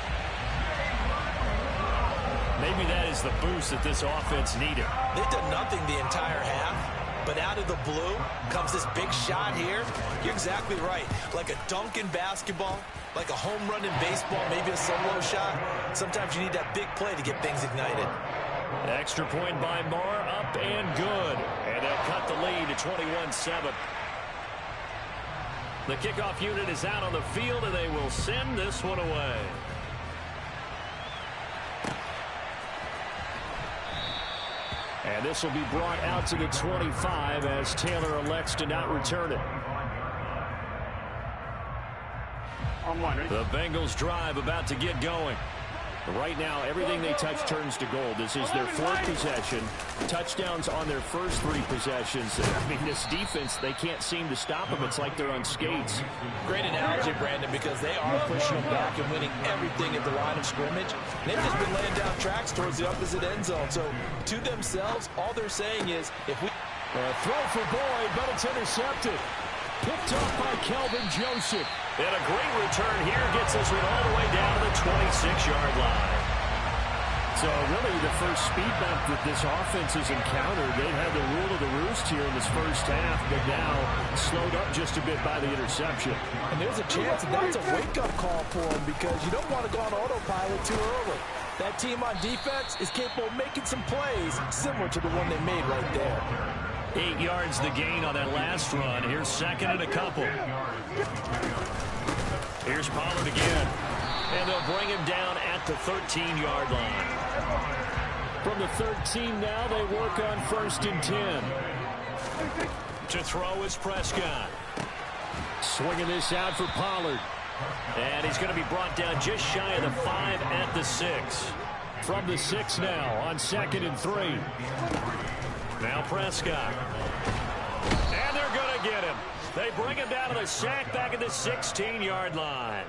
Maybe that is the boost that this offense needed. They've done nothing the entire half. But out of the blue comes this big shot here. You're exactly right. Like a dunk in basketball, like a home run in baseball, maybe a solo shot. Sometimes you need that big play to get things ignited. Extra point by Marr, up and good. And they'll cut the lead to 21-7. The kickoff unit is out on the field, and they will send this one away. And this will be brought out to the 25 as Taylor elects to not return it. The Bengals drive about to get going. Right now, everything they touch turns to gold. This is their fourth possession. Touchdowns on their first three possessions. I mean, this defense, they can't seem to stop them. It's like they're on skates. Great analogy, Brandon, because they are pushing them back and winning everything at the line of scrimmage. They've just been laying down tracks towards the opposite end zone. So, to themselves, all they're saying is, if we... throw for Boyd, but it's intercepted. Picked off by Kelvin Joseph. And a great return here gets us all the way down to the 26-yard line. So really the first speed bump that this offense has encountered. They've had the rule of the roost here in this first half, but now slowed up just a bit by the interception. And there's a chance that that's a wake-up call for them because you don't want to go on autopilot too early. That team on defense is capable of making some plays similar to the one they made right there. 8 yards the gain on that last run. Here's second and a couple. Here's Pollard again. And they'll bring him down at the 13-yard line. From the 13 now, they work on 1st and 10. To throw is Prescott. Swinging this out for Pollard. And he's going to be brought down just shy of the 5 at the 6. From the 6 now on 2nd and 3. Now Prescott. And they're going to get him. They bring him down to the sack back at the 16-yard line.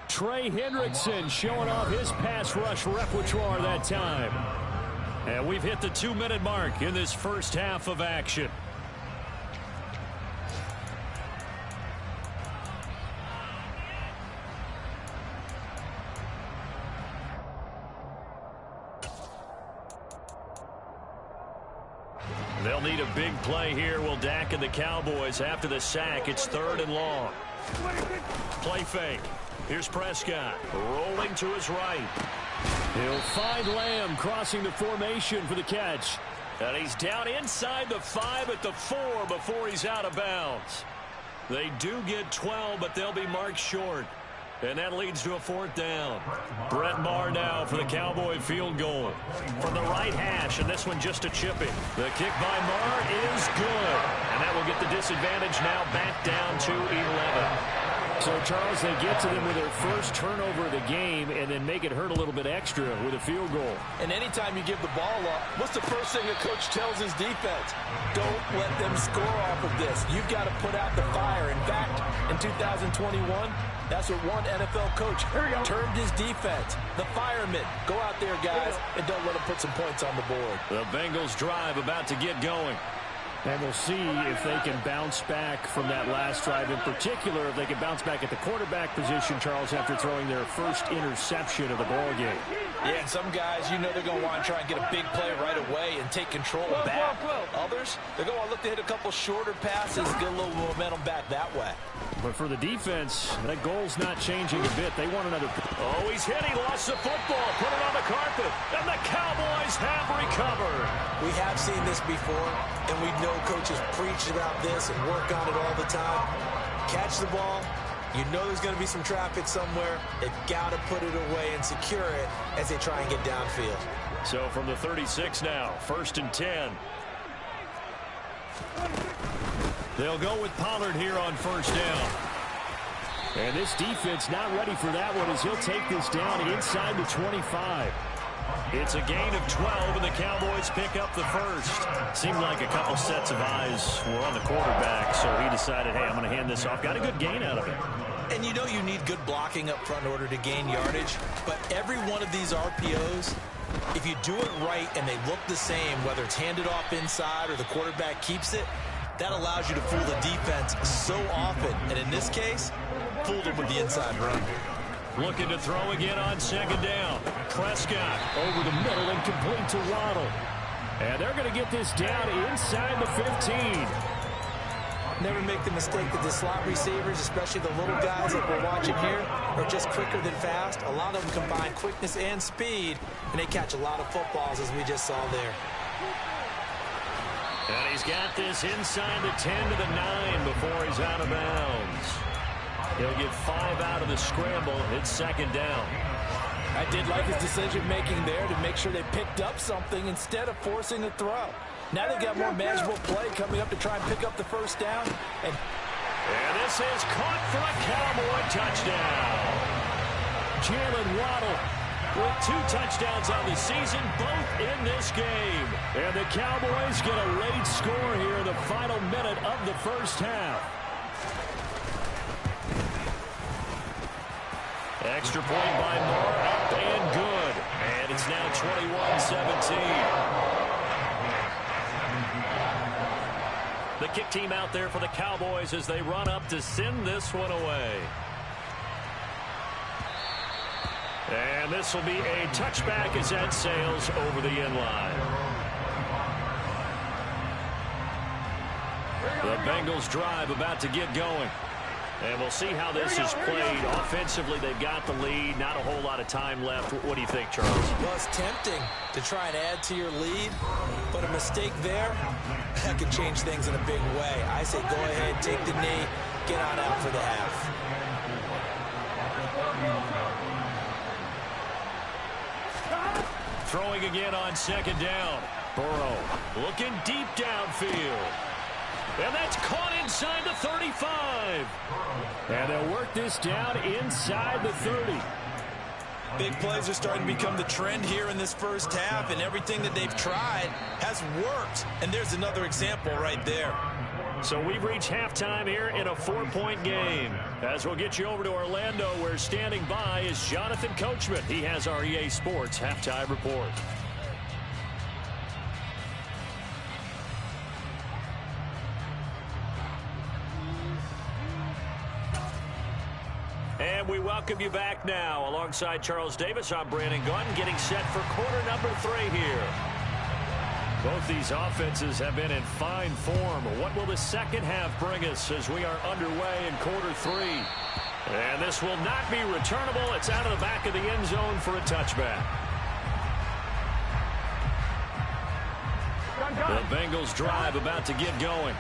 Trey Hendrickson showing off his pass rush repertoire that time. And we've hit the 2-minute mark in this first half of action. They'll need a big play here. Will Dak and the Cowboys after the sack. It's 3rd and long. Play fake. Here's Prescott rolling to his right. He'll find Lamb crossing the formation for the catch. And he's down inside the 5 at the 4 before he's out of bounds. They do get 12, but they'll be marked short. And that leads to a 4th down. Brett Maher now for the Cowboy field goal. From the right hash, and this one just a chipping. The kick by Maher is good. And that will get the disadvantage now back down to 11. So, Charles, they get to them with their first turnover of the game and then make it hurt a little bit extra with a field goal. And anytime you give the ball up, what's the first thing a coach tells his defense? Don't let them score off of this. You've got to put out the fire. In fact, in 2021, that's what one NFL coach termed his defense. The firemen. Go out there, guys, and don't let them put some points on the board. The Bengals drive about to get going. And we'll see if they can bounce back from that last drive. In particular, if they can bounce back at the quarterback position, Charles, after throwing their first interception of the ball game. Yeah, and some guys, you know they're going to want to try and get a big play right away and take control back. Others, they're going to want to look to hit a couple shorter passes, get a little momentum back that way. But for the defense, that goal's not changing a bit. They want another. Oh, he's hit. He lost the football. Put it on the carpet. And the Cowboys have recovered. We have seen this before, and we know coaches preach about this and work on it all the time. Catch the ball. You know there's going to be some traffic somewhere. They've got to put it away and secure it as they try and get downfield. So from the 36 now, 1st and 10. They'll go with Pollard here on 1st down. And this defense not ready for that one as he'll take this down inside the 25. It's a gain of 12, and the Cowboys pick up the first. Seemed like a couple sets of eyes were on the quarterback, so he decided, hey, I'm going to hand this off. Got a good gain out of it. And you know you need good blocking up front in order to gain yardage, but every one of these RPOs, if you do it right and they look the same, whether it's handed off inside or the quarterback keeps it, that allows you to fool the defense so often. And in this case, fooled them with the inside run. Looking to throw again on 2nd down. Prescott over the middle and complete to Waddle. And they're going to get this down inside the 15. Never make the mistake that the slot receivers, especially the little guys like we're watching here, are just quicker than fast. A lot of them combine quickness and speed, and they catch a lot of footballs, as we just saw there. And he's got this inside the 10 to the 9 before he's out of bounds. He'll get 5 out of the scramble. It's second down. I did like his decision-making there to make sure they picked up something instead of forcing a throw. Now they've got more manageable play coming up to try and pick up the first down. And this is caught for a Cowboy touchdown. Jalen Waddle with 2 touchdowns on the season, both in this game. And the Cowboys get a late score here in the final minute of the first half. Extra point by Moore, up and good. And it's now 21-17. The kick team out there for the Cowboys as they run up to send this one away. And this will be a touchback as that sails over the end line. The Bengals drive about to get going. And we'll see how this is played. Offensively, they've got the lead. Not a whole lot of time left. What do you think, Charles? Well, it's tempting to try and add to your lead, but a mistake there, that could change things in a big way. I say go ahead, take the knee, get on out for the half. Throwing again on second down. Burrow looking deep downfield. And that's caught inside the 35. And they'll work this down inside the 30. Big plays are starting to become the trend here in this first half, and everything that they've tried has worked. And there's another example right there. So we've reached halftime here in a 4-point game. As we'll get you over to Orlando, where standing by is Jonathan Coachman. He has our EA Sports halftime report. And we welcome you back now. Alongside Charles Davis, I'm Brandon Gunn, getting set for quarter number 3 here. Both these offenses have been in fine form. What will the second half bring us as we are underway in quarter 3? And this will not be returnable. It's out of the back of the end zone for a touchback. The Bengals drive about to get going.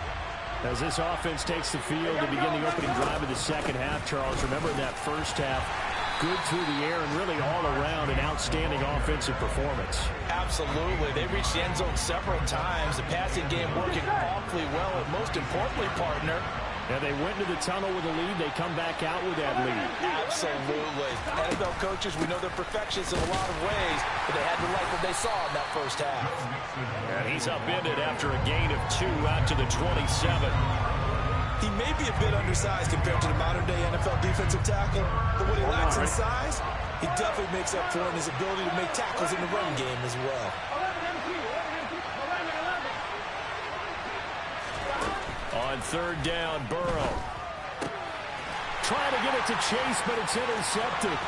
As this offense takes the field to begin the opening drive of the second half, Charles, remember in that first half, good through the air and really all around an outstanding offensive performance. Absolutely. They reached the end zone several times. The passing game working awfully well, and most importantly, partner, and they went into the tunnel with a lead. They come back out with that lead. Absolutely. NFL coaches, we know they're perfectionists in a lot of ways, but they had to like what they saw in that first half. And he's upended after a gain of 2 out to the 27. He may be a bit undersized compared to the modern-day NFL defensive tackle, but what he lacks in size, he definitely makes up for in his ability to make tackles in the run game as well. On third down, Burrow. Trying to get it to Chase, but it's intercepted.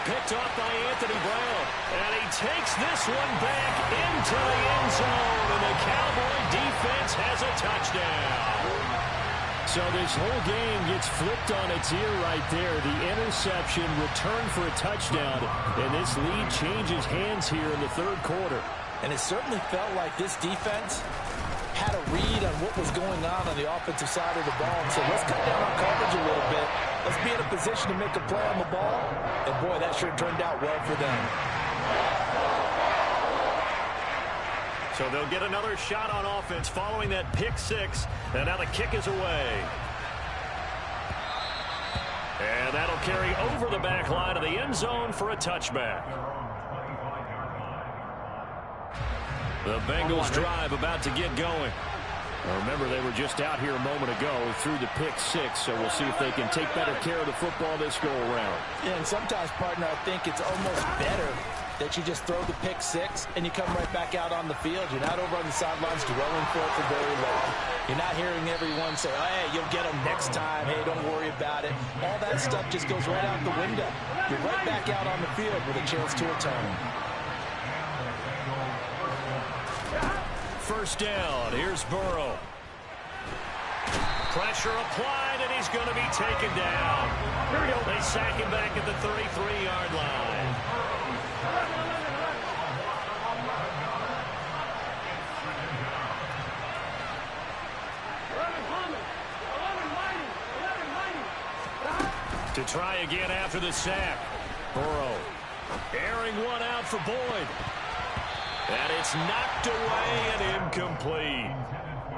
Picked off by Anthony Brown. And he takes this one back into the end zone. And the Cowboy defense has a touchdown. So this whole game gets flipped on its ear right there. The interception, return for a touchdown. And this lead changes hands here in the third quarter. And it certainly felt like this defense had a read on what was going on the offensive side of the ball. And so let's cut down on coverage a little bit. Let's be in a position to make a play on the ball. And, boy, that sure turned out well for them. So they'll get another shot on offense following that pick 6. And now the kick is away. And that'll carry over the back line of the end zone for a touchback. The Bengals drive about to get going. Well, remember, they were just out here a moment ago through the pick 6, so we'll see if they can take better care of the football this go-around. Yeah, and sometimes, partner, I think it's almost better that you just throw the pick 6 and you come right back out on the field. You're not over on the sidelines dwelling for it for very long. You're not hearing everyone say, oh, hey, you'll get them next time. Hey, don't worry about it. All that stuff just goes right out the window. You're right back out on the field with a chance to atone. first down. Here's Burrow. Pressure applied, and he's going to be taken down. They sack him back at the 33-yard line. To try again after the sack. Burrow airing one out for Boyd. And it's knocked away and incomplete.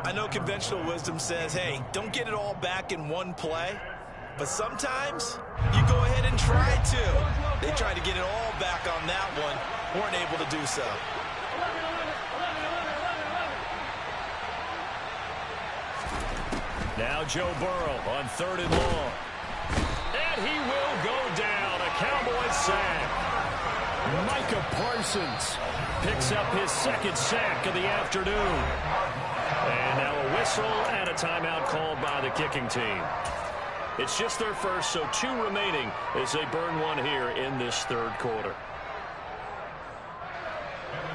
I know conventional wisdom says, hey, don't get it all back in one play. But sometimes you go ahead and try to. They tried to get it all back on that one. Weren't able to do so. Now Joe Burrow on 3rd and long. And he will go down. A Cowboys sack. Micah Parsons picks up his 2nd sack of the afternoon. And now a whistle and a timeout called by the kicking team. It's just their first, so 2 remaining as they burn one here in this 3rd quarter.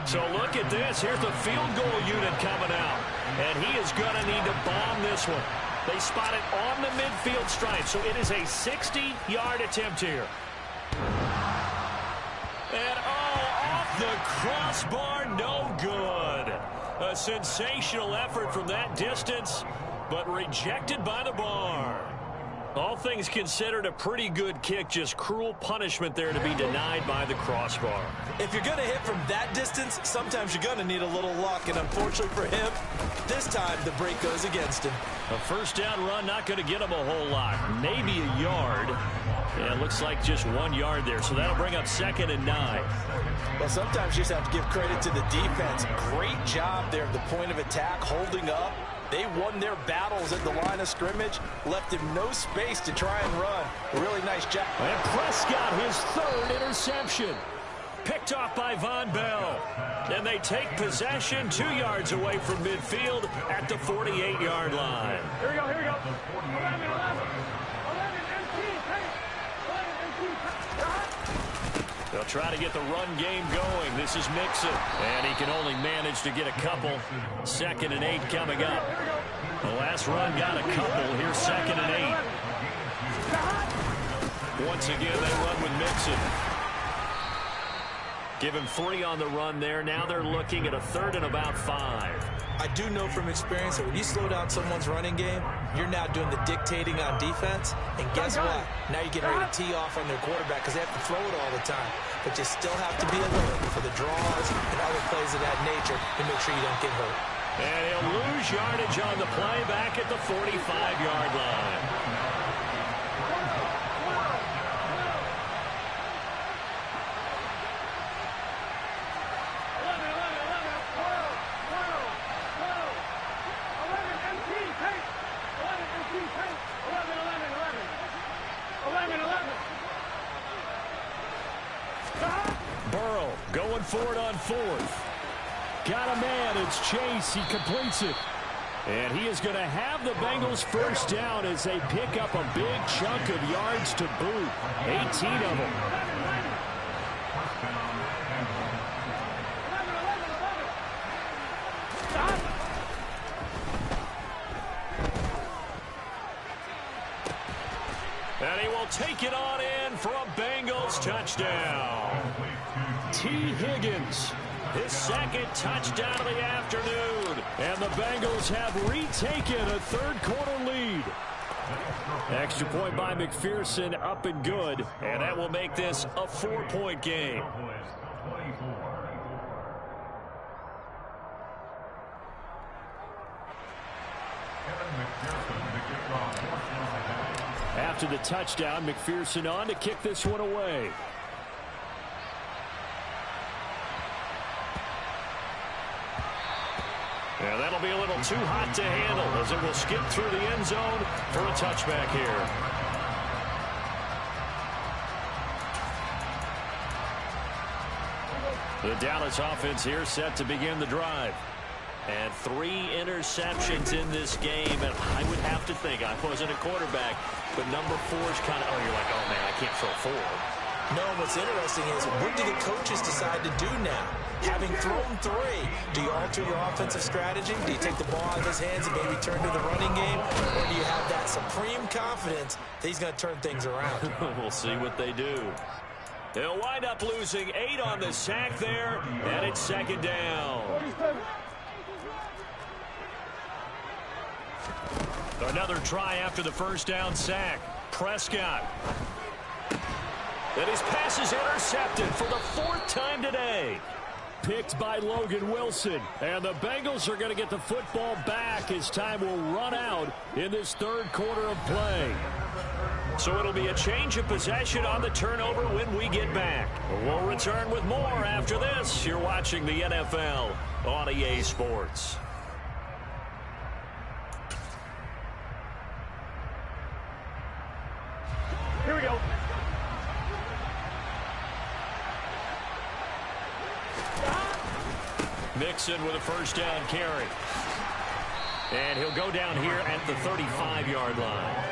So look at this. Here's the field goal unit coming out. And he is going to need to bomb this one. They spot it on the midfield stripe, so it is a 60-yard attempt here. And, off the crossbar, no good. A sensational effort from that distance, but rejected by the bar. All things considered, a pretty good kick, just cruel punishment there to be denied by the crossbar. If you're going to hit from that distance, sometimes you're going to need a little luck, and unfortunately for him, this time the break goes against him. A first down run, not going to get him a whole lot. Maybe a yard. Yeah, it looks like just 1 yard there, so that'll bring up 2nd and 9. Well, sometimes you just have to give credit to the defense. Great job there at the point of attack, holding up. They won their battles at the line of scrimmage, left him no space to try and run. A really nice job. And Prescott, his 3rd interception. Picked off by Von Bell. And they take possession 2 yards away from midfield at the 48-yard line. Here we go, here we go. 11, 11. 11 empty. Hey, 11 empty. They'll try to get the run game going. This is Mixon. And he can only manage to get a couple. 2nd and 8 coming up. The last run got a couple. Here's 2nd and 8. Once again, they run with Mixon. Give him 3 on the run there. Now they're looking at a 3rd and about 5. I do know from experience that when you slow down someone's running game, you're now doing the dictating on defense. And guess what? Now you're getting ready to tee off on their quarterback because they have to throw it all the time. But you still have to be alert for the draws and other plays of that nature to make sure you don't get hurt. And he'll lose yardage on the play back at the 45-yard line. Burrow going for it on 4th. Got a man. It's Chase. He completes it. And he is going to have the Bengals first down as they pick up a big chunk of yards to boot. 18 of them. And he will take it on in for a Bengals touchdown. T. Higgins, his 2nd touchdown of the afternoon. And the Bengals have retaken a 3rd quarter lead. Extra point by McPherson, up and good. And that will make this a 4-point game. After the touchdown, McPherson on to kick this one away. Yeah, that'll be a little too hot to handle as it will skip through the end zone for a touchback here. The Dallas offense here set to begin the drive. And 3 interceptions in this game, and I would have to think, I wasn't a quarterback, but number 4 is kind of, oh, you're like, oh, man, I can't throw 4. No, what's interesting is what do the coaches decide to do now? Having thrown 3, do you alter your offensive strategy? Do you take the ball out of his hands and maybe turn to the running game? Or do you have that supreme confidence that he's going to turn things around? We'll see what they do. They'll wind up losing 8 on the sack there, and it's 2nd down. Another try after the 1st down sack. Prescott. And his pass is intercepted for the 4th time today. Picked by Logan Wilson. And the Bengals are going to get the football back as time will run out in this 3rd quarter of play. So it'll be a change of possession on the turnover when we get back. We'll return with more after this. You're watching the NFL on EA Sports. Here we go. Mixon with a 1st down carry. And he'll go down here at the 35-yard line.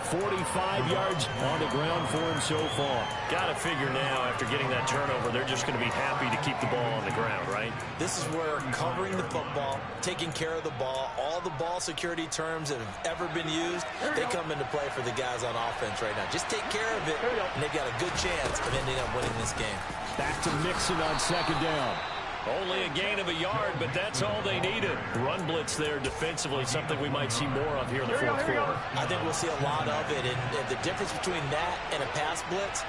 45 yards on the ground for him so far. Got to figure now, after getting that turnover, they're just going to be happy to keep the ball on the ground, right? This is where covering the football, taking care of the ball, all the ball security terms that have ever been used, they come into play for the guys on offense right now. Just take care of it, and they've got a good chance of ending up winning this game. Back to Mixon on 2nd down. Only a gain of a yard, but that's all they needed. Run blitz there defensively, something we might see more of here in the 4th quarter. I think we'll see a lot of it, and the difference between that and a pass blitz,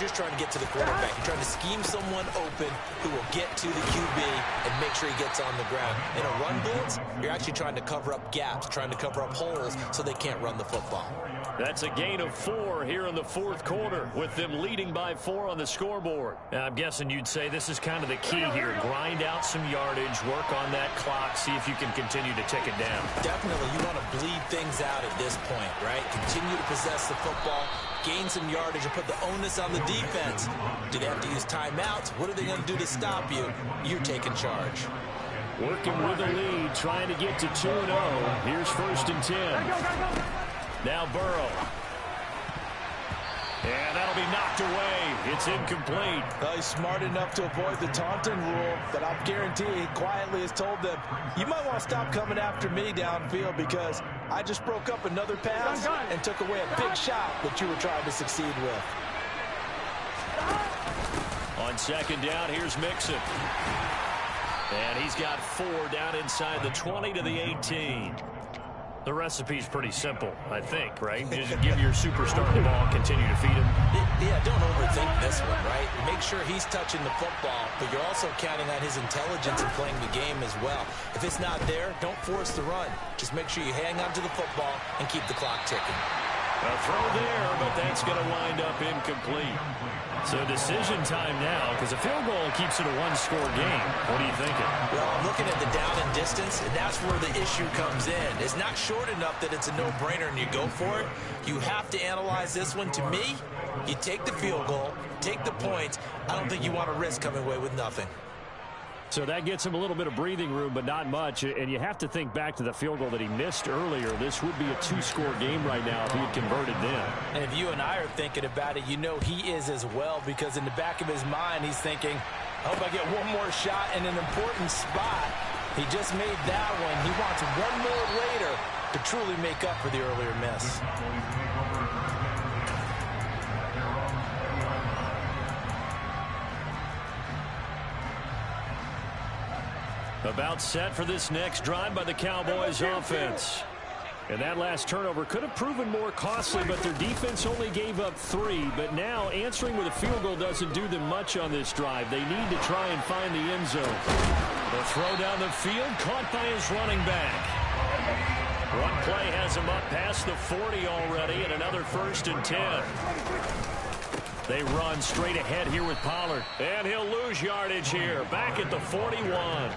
you're trying to get to the quarterback. You're trying to scheme someone open who will get to the QB and make sure he gets on the ground. In a run blitz, you're actually trying to cover up gaps, trying to cover up holes so they can't run the football. That's a gain of 4 here in the 4th quarter, with them leading by 4 on the scoreboard. Now, I'm guessing you'd say this is kind of the key here. Grind out some yardage, work on that clock, see if you can continue to tick it down. Definitely, you want to bleed things out at this point, right? Continue to possess the football, gain some yardage, and put the onus on the defense. Do they have to use timeouts? What are they going to do to stop you? You're taking charge. Working with a lead, trying to get to 2-0. Here's 1st and 10. Now Burrow. And that'll be knocked away. It's incomplete. Well, he's smart enough to avoid the taunting rule, but I'm guaranteeing he quietly has told them, you might want to stop coming after me downfield because I just broke up another pass and took away a big shot that you were trying to succeed with. On 2nd down, here's Mixon. And he's got 4 down inside the 20 to the 18. The recipe's pretty simple, I think, right? Just give your superstar the ball, continue to feed him. Yeah, don't overthink this one, right? Make sure he's touching the football, but you're also counting on his intelligence in playing the game as well. If it's not there, don't force the run. Just make sure you hang on to the football and keep the clock ticking. A throw there, but that's going to wind up incomplete. So decision time now, because a field goal keeps it a 1-score game. What are you thinking? Well, I'm looking at the down and distance, and that's where the issue comes in. It's not short enough that it's a no-brainer and you go for it. You have to analyze this one. To me, you take the field goal, take the points. I don't think you want to risk coming away with nothing. So that gets him a little bit of breathing room, but not much. And you have to think back to the field goal that he missed earlier. This would be a 2-score game right now if he had converted then. And if you and I are thinking about it, you know he is as well, because in the back of his mind, he's thinking, I hope I get one more shot in an important spot. He just made that one. He wants one more later to truly make up for the earlier miss. About set for this next drive by the Cowboys offense. And that last turnover could have proven more costly, but their defense only gave up 3. But now answering with a field goal doesn't do them much on this drive. They need to try and find the end zone. The throw down the field, caught by his running back. One play has him up past the 40 already, and another 1st and 10. They run straight ahead here with Pollard. And he'll lose yardage here, back at the 41.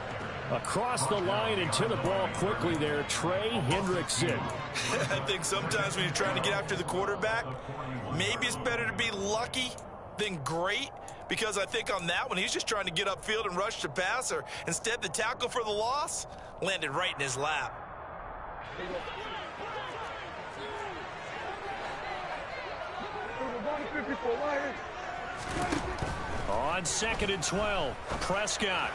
Across the line and to the ball quickly there, Trey Hendrickson. I think sometimes when you're trying to get after the quarterback, maybe it's better to be lucky than great, because I think on that one, he's just trying to get upfield and rush the passer. Instead, the tackle for the loss landed right in his lap. On 2nd and 12, Prescott.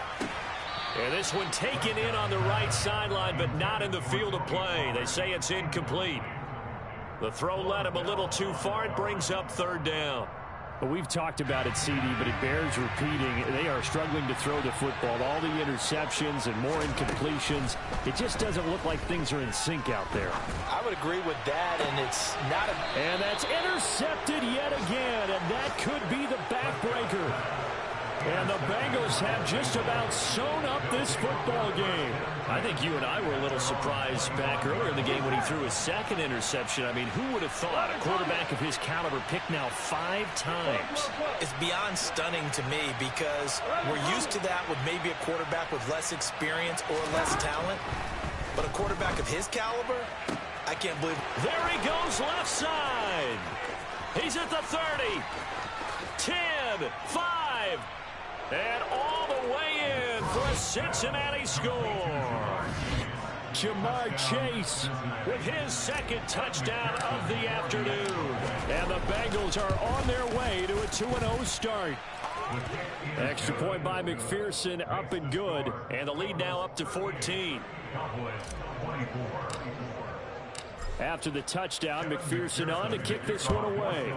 And this one taken in on the right sideline, but not in the field of play. They say it's incomplete. The throw led him a little too far. It brings up 3rd down. Well, we've talked about it, CD, but it bears repeating. They are struggling to throw the football. All the interceptions and more incompletions. It just doesn't look like things are in sync out there. I would agree with that, and it's not a... And that's intercepted yet again, and that could be the backbreaker. And the Bengals have just about sewn up this football game. I think you and I were a little surprised back earlier in the game when he threw his 2nd interception. I mean, who would have thought a quarterback of his caliber picked now 5 times? It's beyond stunning to me because we're used to that with maybe a quarterback with less experience or less talent. But a quarterback of his caliber, I can't believe it. There he goes left side. He's at the 30. 10, 5. And all the way in for a Cincinnati score. Jamar Chase with his 2nd touchdown of the afternoon. And the Bengals are on their way to a 2-0 start. Extra point by McPherson, up and good. And the lead now up to 14. After the touchdown, McPherson on to kick this one away.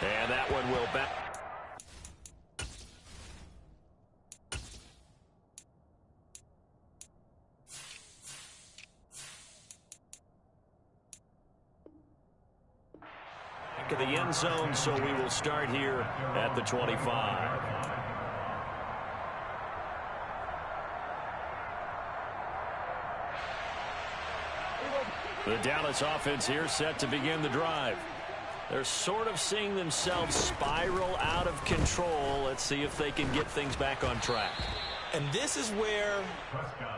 And that one will back. Back of the end zone, so we will start here at the 25. The Dallas offense here set to begin the drive. They're sort of seeing themselves spiral out of control. Let's see if they can get things back on track. And this is where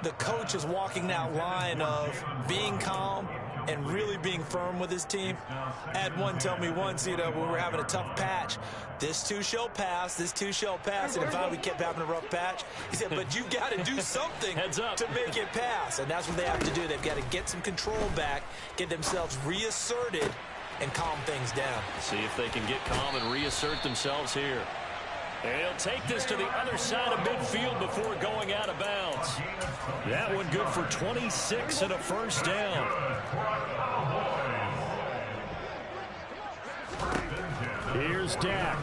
the coach is walking that line of being calm and really being firm with his team. I had one tell me once, when we were having a tough patch, this too shall pass, this too shall pass. And if we kept having a rough patch, he said, but you've got to do something to make it pass. And that's what they have to do. They've got to get some control back, get themselves reasserted, and calm things down. See if they can get calm and reassert themselves here. And he'll take this to the other side of midfield before going out of bounds. That one good for 26 and a 1st down. Here's Dak.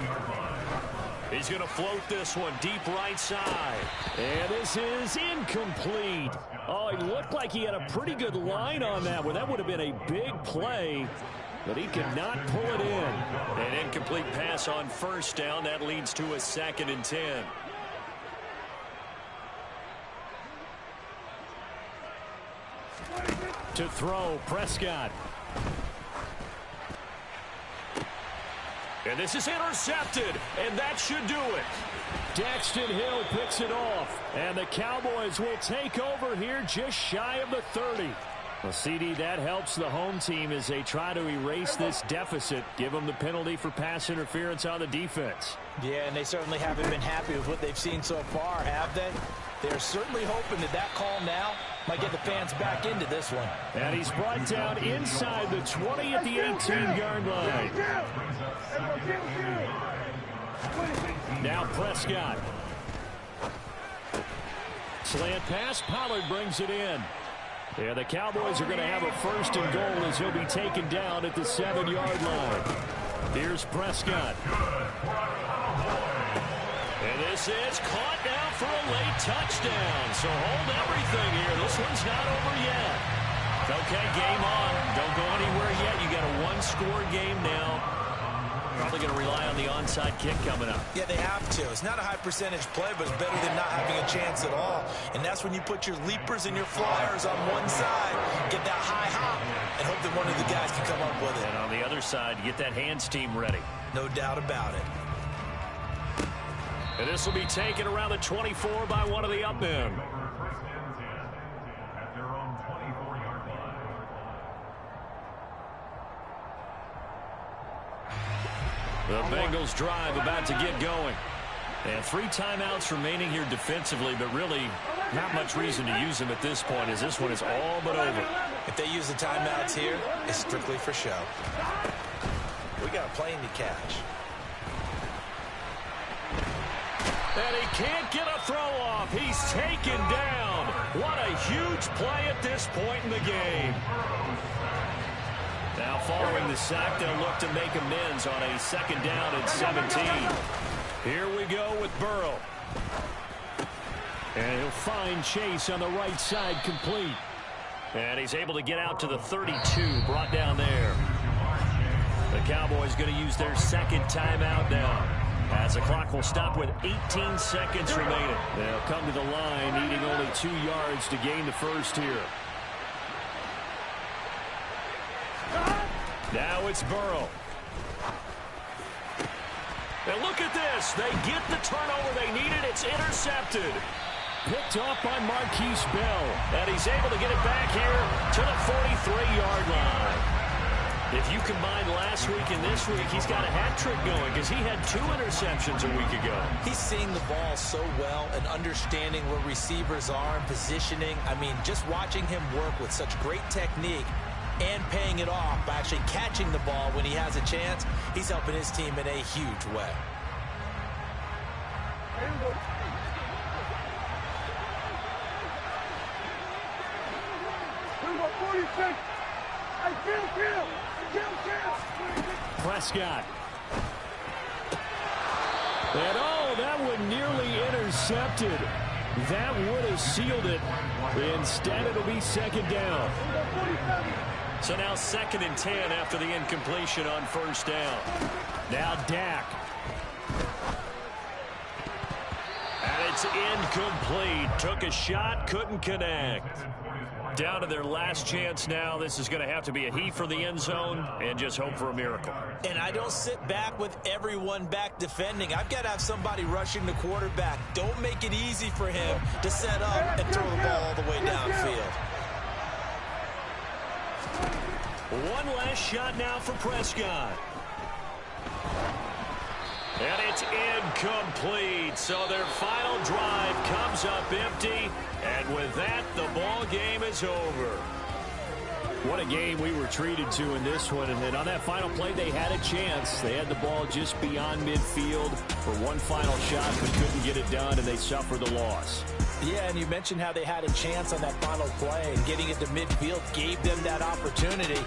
He's going to float this one deep right side. And this is incomplete. Oh, it looked like he had a pretty good line on that one. That would have been a big play. But he could not pull it in. An incomplete pass on 1st down. That leads to a 2nd and 10. To throw, Prescott. And this is intercepted. And that should do it. Daxton Hill picks it off. And the Cowboys will take over here just shy of the 30. Well, CD, that helps the home team as they try to erase this deficit. Give them the penalty for pass interference on the defense. Yeah, and they certainly haven't been happy with what they've seen so far, have they? They're certainly hoping that call now might get the fans back into this one. And he's brought down inside the 20 at the 18-yard line. Now Prescott. Slant pass, Pollard brings it in. Yeah, the Cowboys are going to have a 1st and goal as he'll be taken down at the 7-yard line. Here's Prescott. And this is caught now for a late touchdown. So hold everything here. This one's not over yet. Okay, game on. Don't go anywhere yet. You got a 1-score game now. Probably going to rely on the onside kick coming up. Yeah, they have to. It's not a high percentage play, but it's better than not having a chance at all. And that's when you put your leapers and your flyers on one side, get that high hop, and hope that one of the guys can come up with it. And on the other side, get that hands team ready. No doubt about it. And this will be taken around the 24 by one of the up men. The Bengals drive about to get going. And 3 timeouts remaining here defensively, but really not much reason to use them at this point as this one is all but over. If they use the timeouts here, it's strictly for show. We got a plane to catch. And he can't get a throw off. He's taken down. What a huge play at this point in the game. Now following the sack, they'll look to make amends on a 2nd down and 17. Here we go with Burrow. And he'll find Chase on the right side complete. And he's able to get out to the 32, brought down there. The Cowboys going to use their 2nd timeout now, as the clock will stop with 18 seconds remaining. They'll come to the line, needing only 2 yards to gain the first here. Now it's Burrow. And look at this. They get the turnover they needed. It's intercepted. Picked off by Marquise Bell. And he's able to get it back here to the 43-yard line. If you combine last week and this week, he's got a hat trick going because he had 2 interceptions a week ago. He's seeing the ball so well and understanding where receivers are and positioning. I mean, just watching him work with such great technique and paying it off by actually catching the ball when he has a chance, he's helping his team in a huge way. Prescott. And oh, that one nearly intercepted. That would have sealed it. Instead, it'll be 2nd down. So now 2nd and 10 after the incompletion on 1st down. Now Dak. And it's incomplete. Took a shot, couldn't connect. Down to their last chance now. This is going to have to be a heave for the end zone and just hope for a miracle. And I don't sit back with everyone back defending. I've got to have somebody rushing the quarterback. Don't make it easy for him to set up and throw the ball all the way downfield. One last shot now for Prescott. And it's incomplete. So their final drive comes up empty. And with that, the ball game is over. What a game we were treated to in this one. And then on that final play, they had a chance. They had the ball just beyond midfield for one final shot, but couldn't get it done, and they suffered the loss. Yeah, and you mentioned how they had a chance on that final play, and getting it to midfield gave them that opportunity,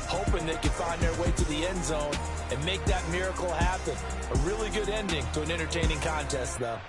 hoping they could find their way to the end zone and make that miracle happen. A really good ending to an entertaining contest, though.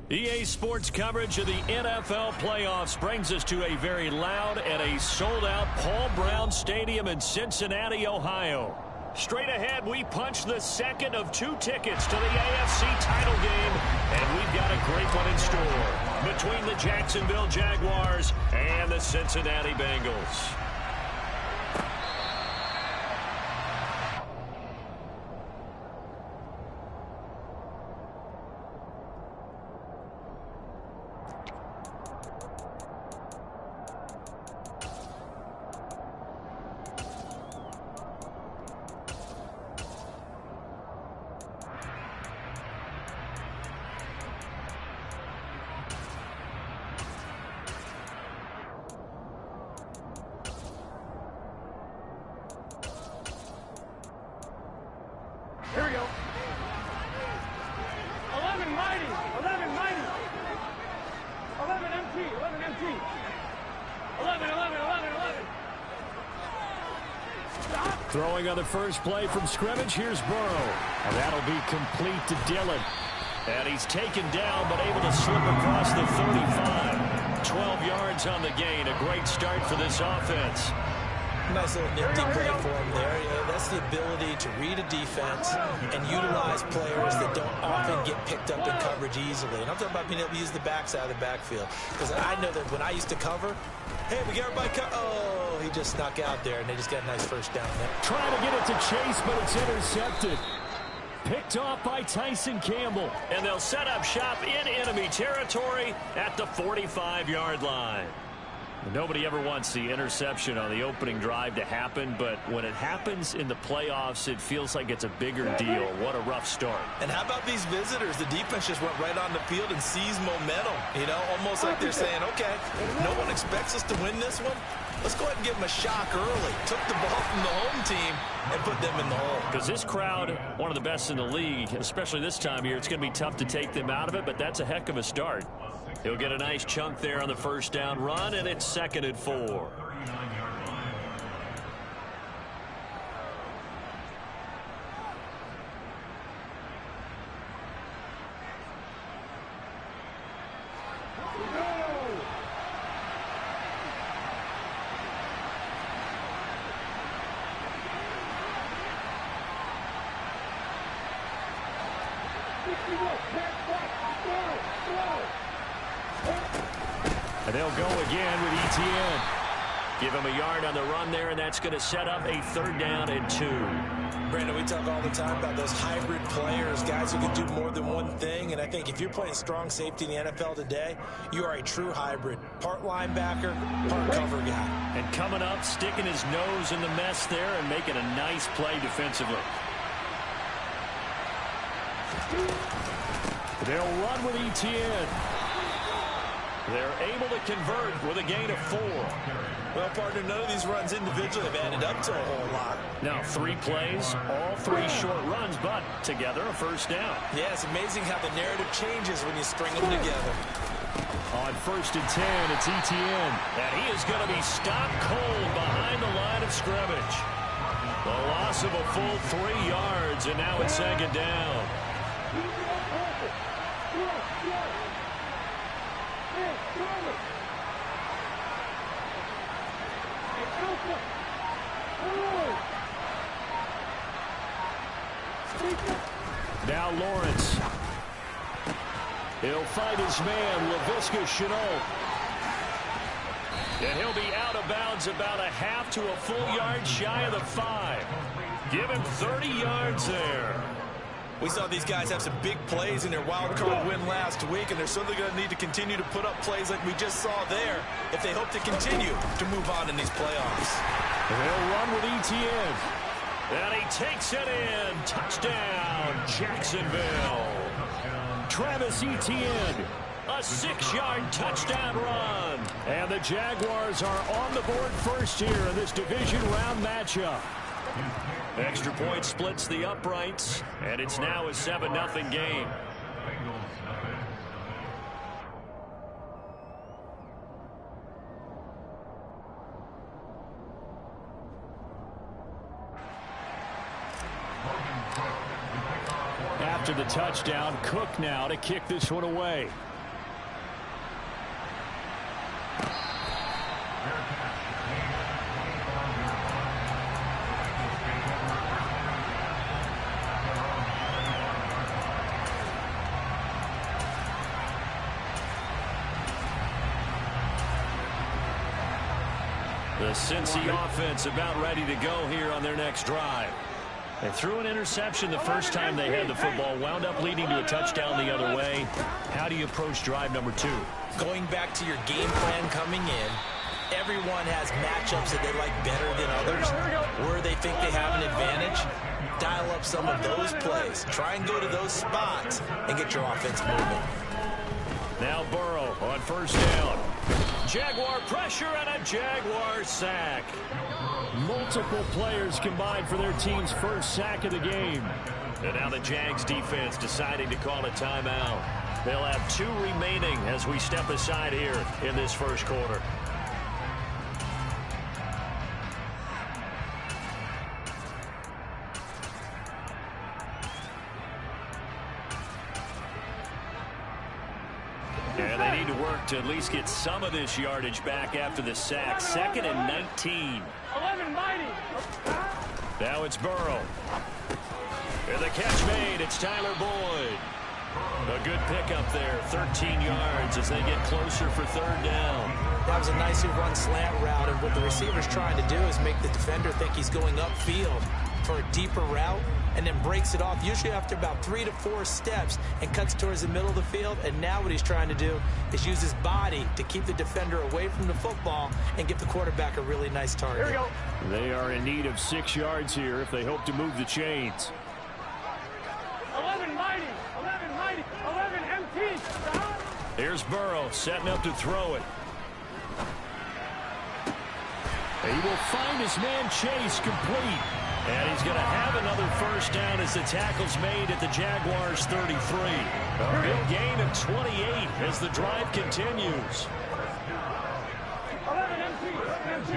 EA Sports coverage of the NFL playoffs brings us to a very loud and a sold-out Paul Brown Stadium in Cincinnati, Ohio. Straight ahead, we punch the second of 2 tickets to the AFC title game, and we've got a great one in store between the Jacksonville Jaguars and the Cincinnati Bengals. Here we go. 11 mighty. 11 mighty. 11 MT. 11 MT. 11, 11, 11, 11. Stop. Throwing on the first play from scrimmage. Here's Burrow. And that'll be complete to Dillon. And he's taken down, but able to slip across the 35. 12 yards on the gain. A great start for this offense. Nice little nifty play for him there. You know, that's the ability to read a defense and utilize players that don't often get picked up in coverage easily. And I'm talking about being able to use the backside of the backfield. Because I know that when I used to cover, hey, we got everybody oh, he just snuck out there, and they just got a nice first down there. Trying to get it to Chase, but it's intercepted. Picked off by Tyson Campbell. And they'll set up shop in enemy territory at the 45-yard line. Nobody ever wants the interception on the opening drive to happen, but when it happens in the playoffs, it feels like it's a bigger deal. What a rough start. And how about these visitors? The defense just went right on the field and seized momentum. You know, almost like they're saying, okay, no one expects us to win this one. Let's go ahead and give them a shock early. Took the ball from the home team and put them in the hole. Because this crowd, one of the best in the league, especially this time of year, it's going to be tough to take them out of it, but that's a heck of a start. He'll get a nice chunk there on the first down run, and it's 2nd and 4. And they'll go again with Etienne. Give him a yard on the run there, and that's going to set up a 3rd down and 2. Brandon, we talk all the time about those hybrid players, guys who can do more than one thing. And I think if you're playing strong safety in the NFL today, you are a true hybrid. Part linebacker, part cover guy. And coming up, sticking his nose in the mess there and making a nice play defensively. They'll run with Etienne. They're able to convert with a gain of 4. Well, partner, none of these runs individually have added up to a whole lot. Now 3 plays, all 3 short runs, but together a first down. Yeah, it's amazing how the narrative changes when you string them together. On 1st and 10, it's Etienne. And he is going to be stopped cold behind the line of scrimmage. The loss of a full 3 yards, and now it's 2nd down. Now Lawrence. He'll fight his man, Laviska Shenault. And he'll be out of bounds about a half to a full yard shy of the 5. Give him 30 yards there. We saw these guys have some big plays in their wild card win last week, and they're certainly going to need to continue to put up plays like we just saw there if they hope to continue to move on in these playoffs. They'll run with Etienne. And he takes it in. Touchdown, Jacksonville. Travis Etienne. A 6-yard touchdown run. And the Jaguars are on the board first here in this division round matchup. Extra point splits the uprights, and it's now a 7-0 game. After the touchdown, Cook now to kick this one away. The Cincy offense about ready to go here on their next drive. They threw an interception the first time they had the football, wound up leading to a touchdown the other way. How do you approach drive number 2? Going back to your game plan coming in, everyone has matchups that they like better than others, where they think they have an advantage. Dial up some of those plays. Try and go to those spots and get your offense moving. Now Burrow on first down. Jaguar pressure and a Jaguar sack. Multiple players combined for their team's first sack of the game. And now the Jags defense deciding to call a timeout. They'll have 2 remaining as we step aside here in this first quarter. And they need to work to at least get some of this yardage back after the sack. 2nd and 19. 11 mighty. Now it's Burrow. And the catch made. It's Tyler Boyd. A good pickup there. 13 yards as they get closer for 3rd down. That was a nicely run slant route, and what the receiver's trying to do is make the defender think he's going upfield for a deeper route, and then breaks it off, usually after about 3 to 4 steps, and cuts towards the middle of the field. And now what he's trying to do is use his body to keep the defender away from the football and give the quarterback a really nice target. Here we go. They are in need of 6 yards here if they hope to move the chains. 11 mighty. 11 mighty. 11 MT. Here's Burrow setting up to throw it. He will find his man Chase complete. And he's going to have another first down as the tackle's made at the Jaguars' 33. A big gain of 28 as the drive continues. 11 MT. 11 MT.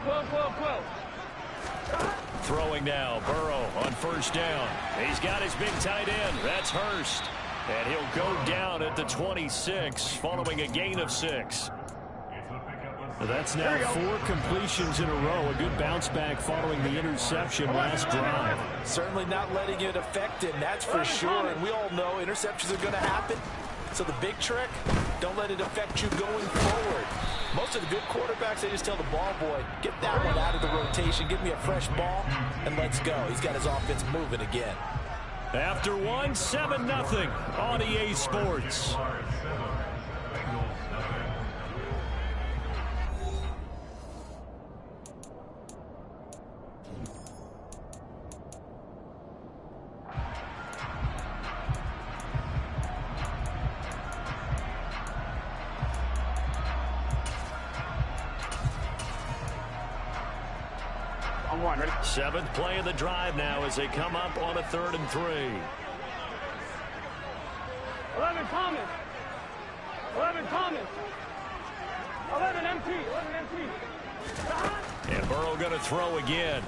12, 12, 12. Throwing now, Burrow on first down. He's got his big tight end. That's Hurst. And he'll go down at the 26 following a gain of 6. That's now 4 completions in a row. A good bounce back following the interception last drive. Certainly not letting it affect him, that's for sure. And we all know interceptions are going to happen. So the big trick, don't let it affect you going forward. Most of the good quarterbacks, they just tell the ball boy, get that one out of the rotation, give me a fresh ball, and let's go. He's got his offense moving again. After 1, 7-0 on EA Sports. On 1, ready? 7th play of the drive now as they come up on a 3rd and 3. 11 Thomas. 11 Thomas. 11 MT. 11 MT. And Burrow going to throw again.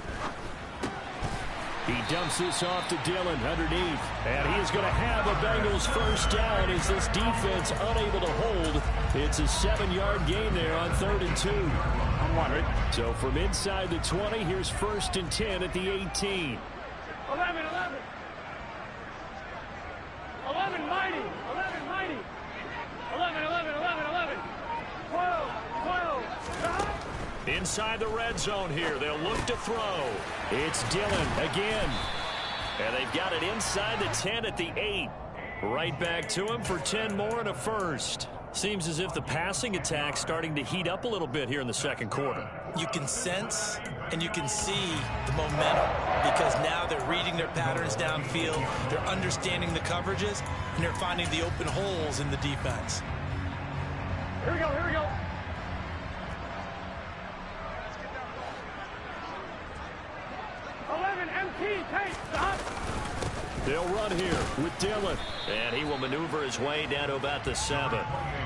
He dumps this off to Dillon underneath. And he is going to have a Bengals first down as this defense unable to hold. It's a 7-yard gain there on 3rd and 2. On 1, ready? So from inside the 20, here's 1st and 10 at the 18. 11, 11. 11 mighty. 11 mighty. 11, 11, 11, 11. 12, 12. Inside the red zone here. They'll look to throw. It's Dillon again. And they've got it inside the 10 at the 8. Right back to him for 10 more and a first. Seems as if the passing attack's starting to heat up a little bit here in the 2nd quarter. You can sense and you can see the momentum because now they're reading their patterns downfield, they're understanding the coverages, and they're finding the open holes in the defense. Here we go, here we go. Stop. They'll run here with Dillon. And he will maneuver his way down to about the 7.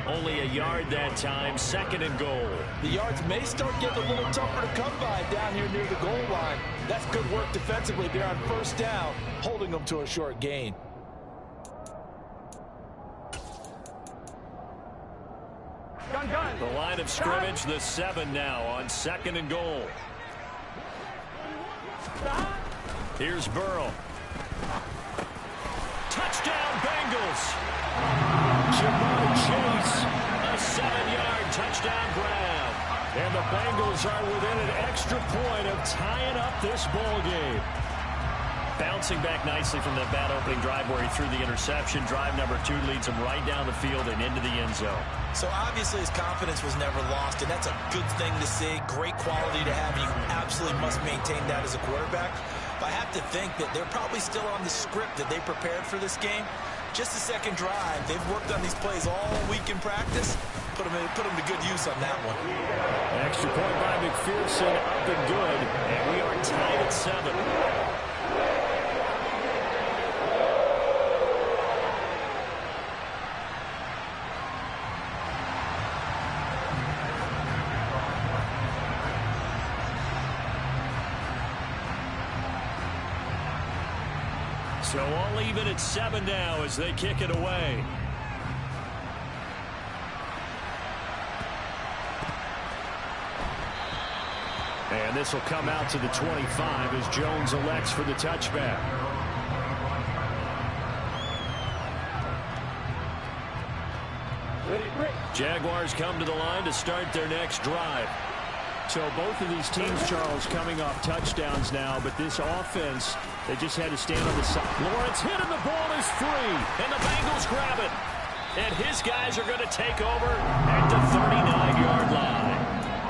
Only a yard that time, 2nd and goal. The yards may start getting a little tougher to come by down here near the goal line. That's good work defensively there on first down, holding them to a short gain. Gun. The line of scrimmage, the 7 now on 2nd and goal. Stop. Here's Burrow. Touchdown, Bengals. Jamar Chase. A 7-yard touchdown grab. And the Bengals are within an extra point of tying up this ball game. Bouncing back nicely from that bad opening drive where he threw the interception. Drive number 2 leads him right down the field and into the end zone. So obviously his confidence was never lost, and that's a good thing to see. Great quality to have. You absolutely must maintain that as a quarterback. But I have to think that they're probably still on the script that they prepared for this game. Just the second drive. They've worked on these plays all week in practice. Put them to good use on that one. An extra point by McPherson, up and good. And we are tied at 7. So all even at 7 now as they kick it away. And this will come out to the 25 as Jones elects for the touchback. Jaguars come to the line to start their next drive. So both of these teams, Charles, coming off touchdowns now, but this offense, they just had to stand on the side. Lawrence hit and the ball is free. And the Bengals grab it. And his guys are going to take over at the 39-yard line.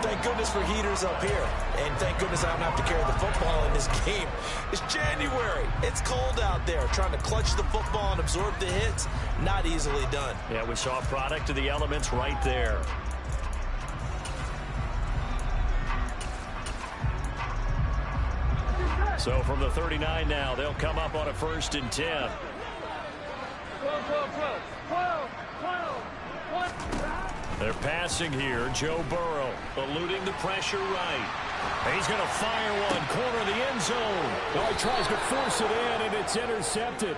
Thank goodness for heaters up here. And thank goodness I don't have to carry the football in this game. It's January. It's cold out there. Trying to clutch the football and absorb the hits, not easily done. Yeah, we saw a product of the elements right there. So from the 39 now, they'll come up on a 1st and 10. 12. They're passing here. Joe Burrow eluding the pressure right. He's going to fire one. Corner of the end zone. Oh, he tries to force it in, and it's intercepted.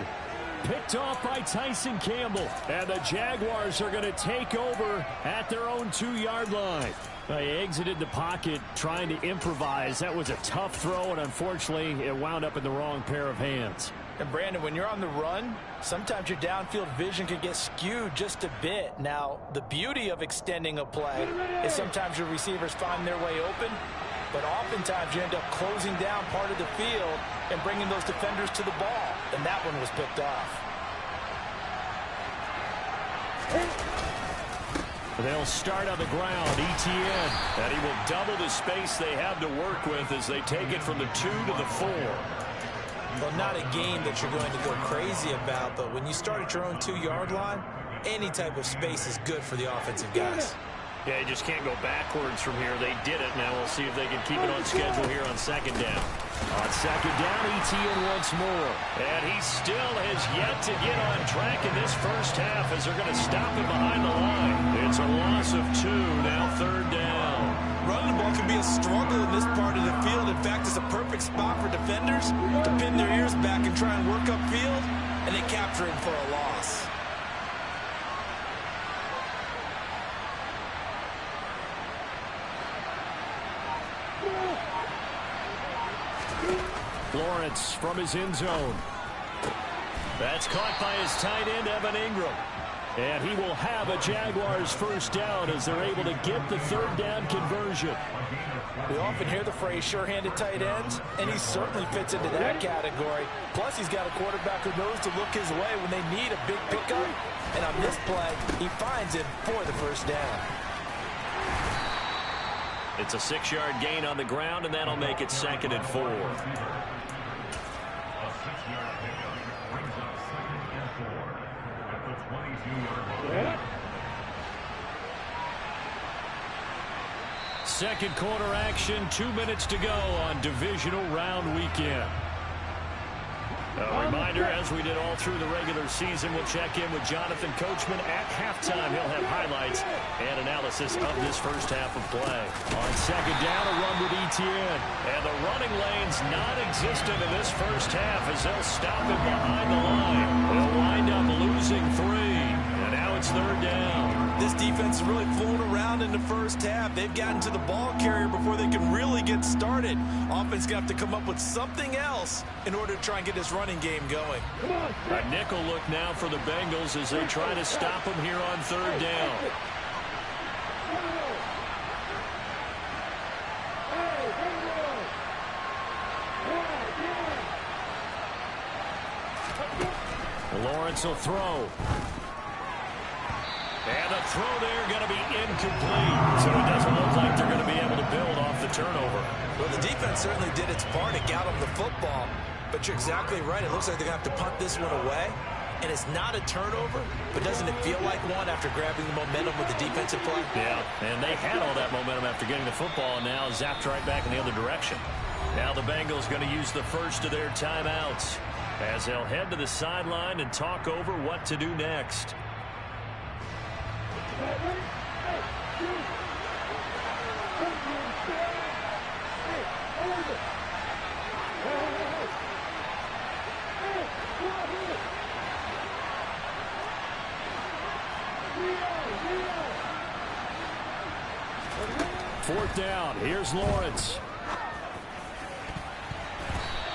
Picked off by Tyson Campbell. And the Jaguars are going to take over at their own 2-yard line. He exited the pocket trying to improvise. That was a tough throw, and unfortunately, it wound up in the wrong pair of hands. And Brandon, when you're on the run, sometimes your downfield vision can get skewed just a bit. Now, the beauty of extending a play is sometimes your receivers find their way open, but oftentimes you end up closing down part of the field and bringing those defenders to the ball. And that one was picked off. They'll start on the ground. Etienne. And he will double the space they have to work with as they take it from the 2 to the 4. Well, not a game that you're going to go crazy about, but when you start at your own 2-yard line, any type of space is good for the offensive guys. Yeah, you just can't go backwards from here. They did it. Now we'll see if they can keep it on schedule here on 2nd down. On 2nd down, Etienne once more. And he still has yet to get on track in this first half as they're going to stop him behind the line. It's a loss of 2, now 3rd down. Running the ball can be a struggle in this part of the field. In fact, it's a perfect spot for defenders to pin their ears back and try and work upfield, and they capture him for a loss. Lawrence from his end zone. That's caught by his tight end, Evan Ingram. And he will have a Jaguars 1st down as they're able to get the 3rd down conversion. We often hear the phrase sure-handed tight ends, and he certainly fits into that category. Plus, he's got a quarterback who knows to look his way when they need a big pickup. And on this play, he finds it for the 1st down. It's a 6-yard gain on the ground, and that'll make it 2nd and 4. Second quarter action, 2 minutes to go on divisional round weekend. A reminder, as we did all through the regular season, we'll check in with Jonathan Coachman at halftime. He'll have highlights and analysis of this first half of play. On 2nd down, a run with Etienne. And the running lane's non-existent in this first half as they'll stop him behind the line. They'll wind up losing 3. And now it's 3rd down. This defense is really flown around in the first half. They've gotten to the ball carrier before they can really get started. Offense going to have to come up with something else in order to try and get this running game going. A nickel look now for the Bengals as they try to stop him here on 3rd down. Lawrence will throw. And the throw there going to be incomplete. So it doesn't look like they're going to be able to build off the turnover. Well, the defense certainly did its part to get them the football. But you're exactly right. It looks like they're going to have to punt this one away. And it's not a turnover, but doesn't it feel like one after grabbing the momentum with the defensive play? Yeah, and they had all that momentum after getting the football, and now zapped right back in the other direction. Now the Bengals going to use the first of their timeouts as they'll head to the sideline and talk over what to do next. Fourth down. Here's Lawrence.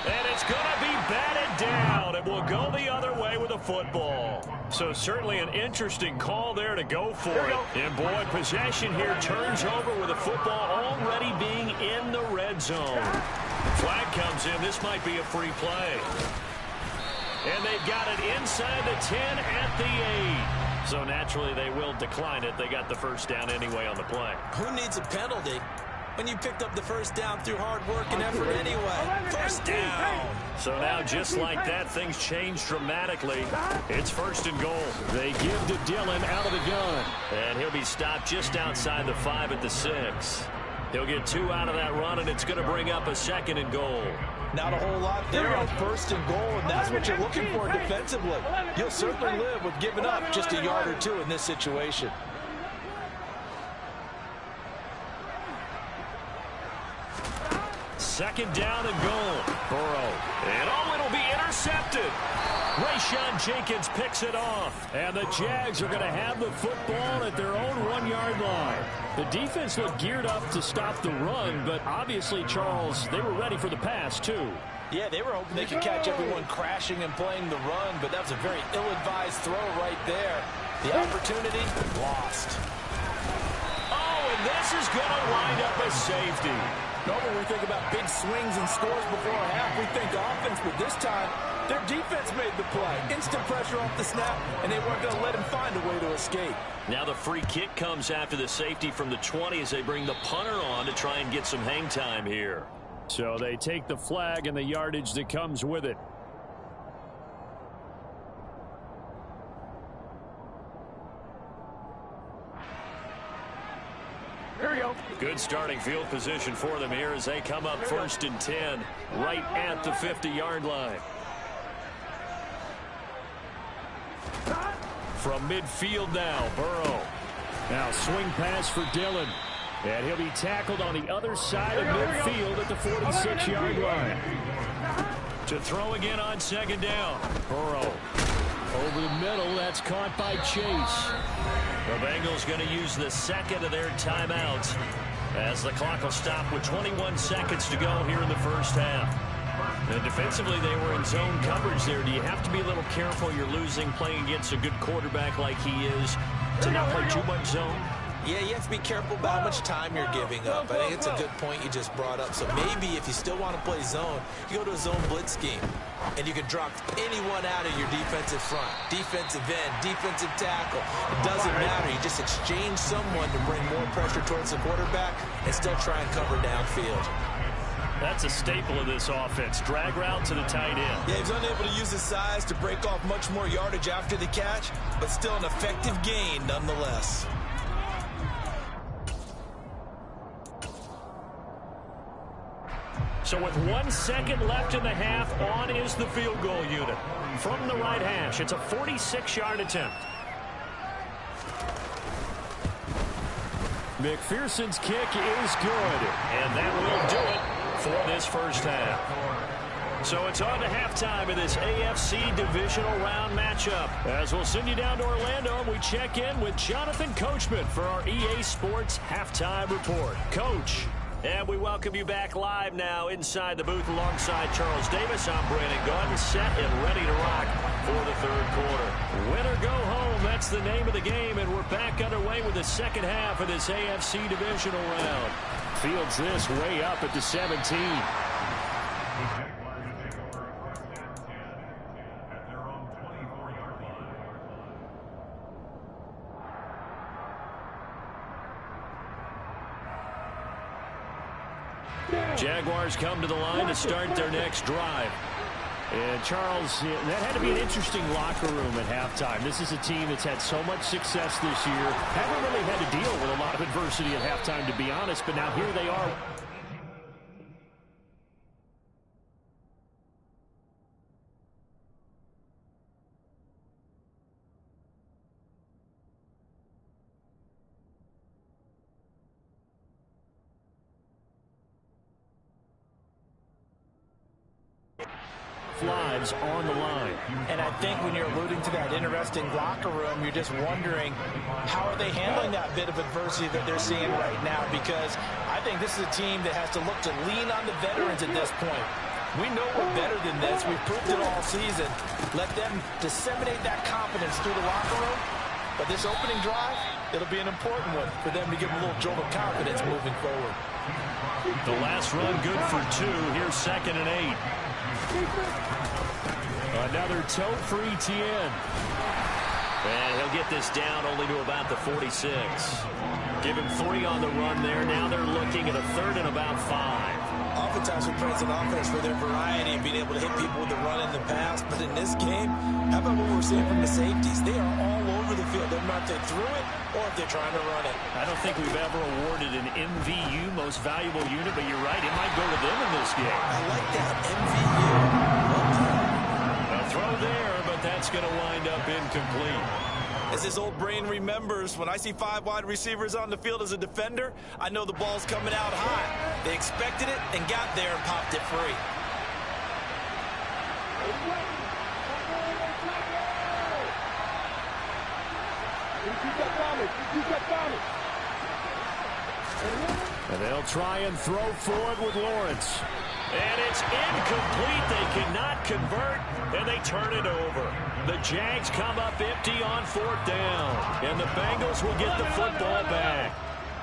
And it's going to be batted down. It will go the other way with a football. So certainly an interesting call there to go for it. And boy, possession here turns over with a football already being in the red zone. Flag comes in. This might be a free play. And they've got it inside the 10 at the 8. So naturally they will decline it. They got the first down anyway on the play. Who needs a penalty when you picked up the first down through hard work and effort anyway? First down. So now just like that, things change dramatically. It's first and goal. They give to Dillon out of the gun. And he'll be stopped just outside the 5 at the 6. He'll get 2 out of that run, and it's going to bring up a second and goal. Not a whole lot there on first and goal, and that's what you're looking for defensively. You'll certainly live with giving up just a yard or 2 in this situation. Second down and goal. Burrow. And it'll be intercepted. Rayshon Jenkins picks it off. And the Jags are going to have the football at their own 1-yard line. The defense looked geared up to stop the run, but obviously, Charles, they were ready for the pass, too. Yeah, they were hoping they could catch everyone crashing and playing the run, but that was a very ill-advised throw right there. The opportunity lost. Oh, and this is going to wind up a safety. Normally we think about big swings and scores before a half. We think offense, but this time their defense made the play. Instant pressure off the snap, and they weren't going to let him find a way to escape. Now the free kick comes after the safety from the 20 as they bring the punter on to try and get some hang time here. So they take the flag and the yardage that comes with it. Here we go. Good starting field position for them here as they come up first and 10 right at the 50-yard line. From midfield now, Burrow. Now swing pass for Dillon. And he'll be tackled on the other side of midfield at the 46-yard line. To throw again on second down. Burrow. Over the middle, that's caught by Chase. The Bengals going to use the second of their timeouts as the clock will stop with 21 seconds to go here in the first half. And defensively, they were in zone coverage there. Do you have to be a little careful? You're losing playing against a good quarterback like he is to not play too much zone? Yeah, you have to be careful about how much time you're giving up. I think it's a good point you just brought up. So maybe if you still want to play zone, you go to a zone blitz scheme. And you can drop anyone out of your defensive front. Defensive end, defensive tackle. It doesn't matter. You just exchange someone to bring more pressure towards the quarterback and still try and cover downfield. That's a staple of this offense. Drag route to the tight end. Yeah, he's unable to use his size to break off much more yardage after the catch, but still an effective gain nonetheless. So with 1 second left in the half, on is the field goal unit. From the right hash, it's a 46-yard attempt. McPherson's kick is good. And that will do it for this first half. So it's on to halftime of this AFC divisional round matchup. As we'll send you down to Orlando, and we check in with Jonathan Coachman for our EA Sports Halftime Report. Coach. And we welcome you back live now inside the booth alongside Charles Davis. I'm Brandon Gaudin, set and ready to rock for the third quarter. Win or go home, that's the name of the game, and we're back underway with the second half of this AFC divisional round. Fields this way up at the 17. Jaguars come to the line to start their next drive. And Charles, that had to be an interesting locker room at halftime. This is a team that's had so much success this year. Haven't really had to deal with a lot of adversity at halftime, to be honest, but now here they are. Flies on the line. And I think when you're alluding to that interesting locker room, you're just wondering how are they handling that bit of adversity that they're seeing right now, because I think this is a team that has to look to lean on the veterans at this point. We know we're better than this. We've proved it all season. Let them disseminate that confidence through the locker room. But this opening drive, it'll be an important one for them to give them a little jolt of confidence moving forward. The last run good for 2. Here's 2nd and 8. Another tote for Etienne. And he'll get this down only to about the 46. Give him 3 on the run there. Now they're looking at a 3rd and about 5. Oftentimes we praise an offense for their variety and being able to hit people with the run in the pass. But in this game, how about what we're seeing from the safeties? They are all over the field. They're not they threw it or if they're trying to run it. I don't think we've ever awarded an MVU, most valuable unit, but you're right, it might go to them in this game. I like that, MVU. Throw there, but that's going to wind up incomplete. As his old brain remembers, when I see 5 wide receivers on the field as a defender, I know the ball's coming out high. They expected it and got there and popped it free. And they'll try and throw for it with Lawrence. And it's incomplete. They cannot convert, and they turn it over. The Jags come up empty on 4th down, and the Bengals will get the football back.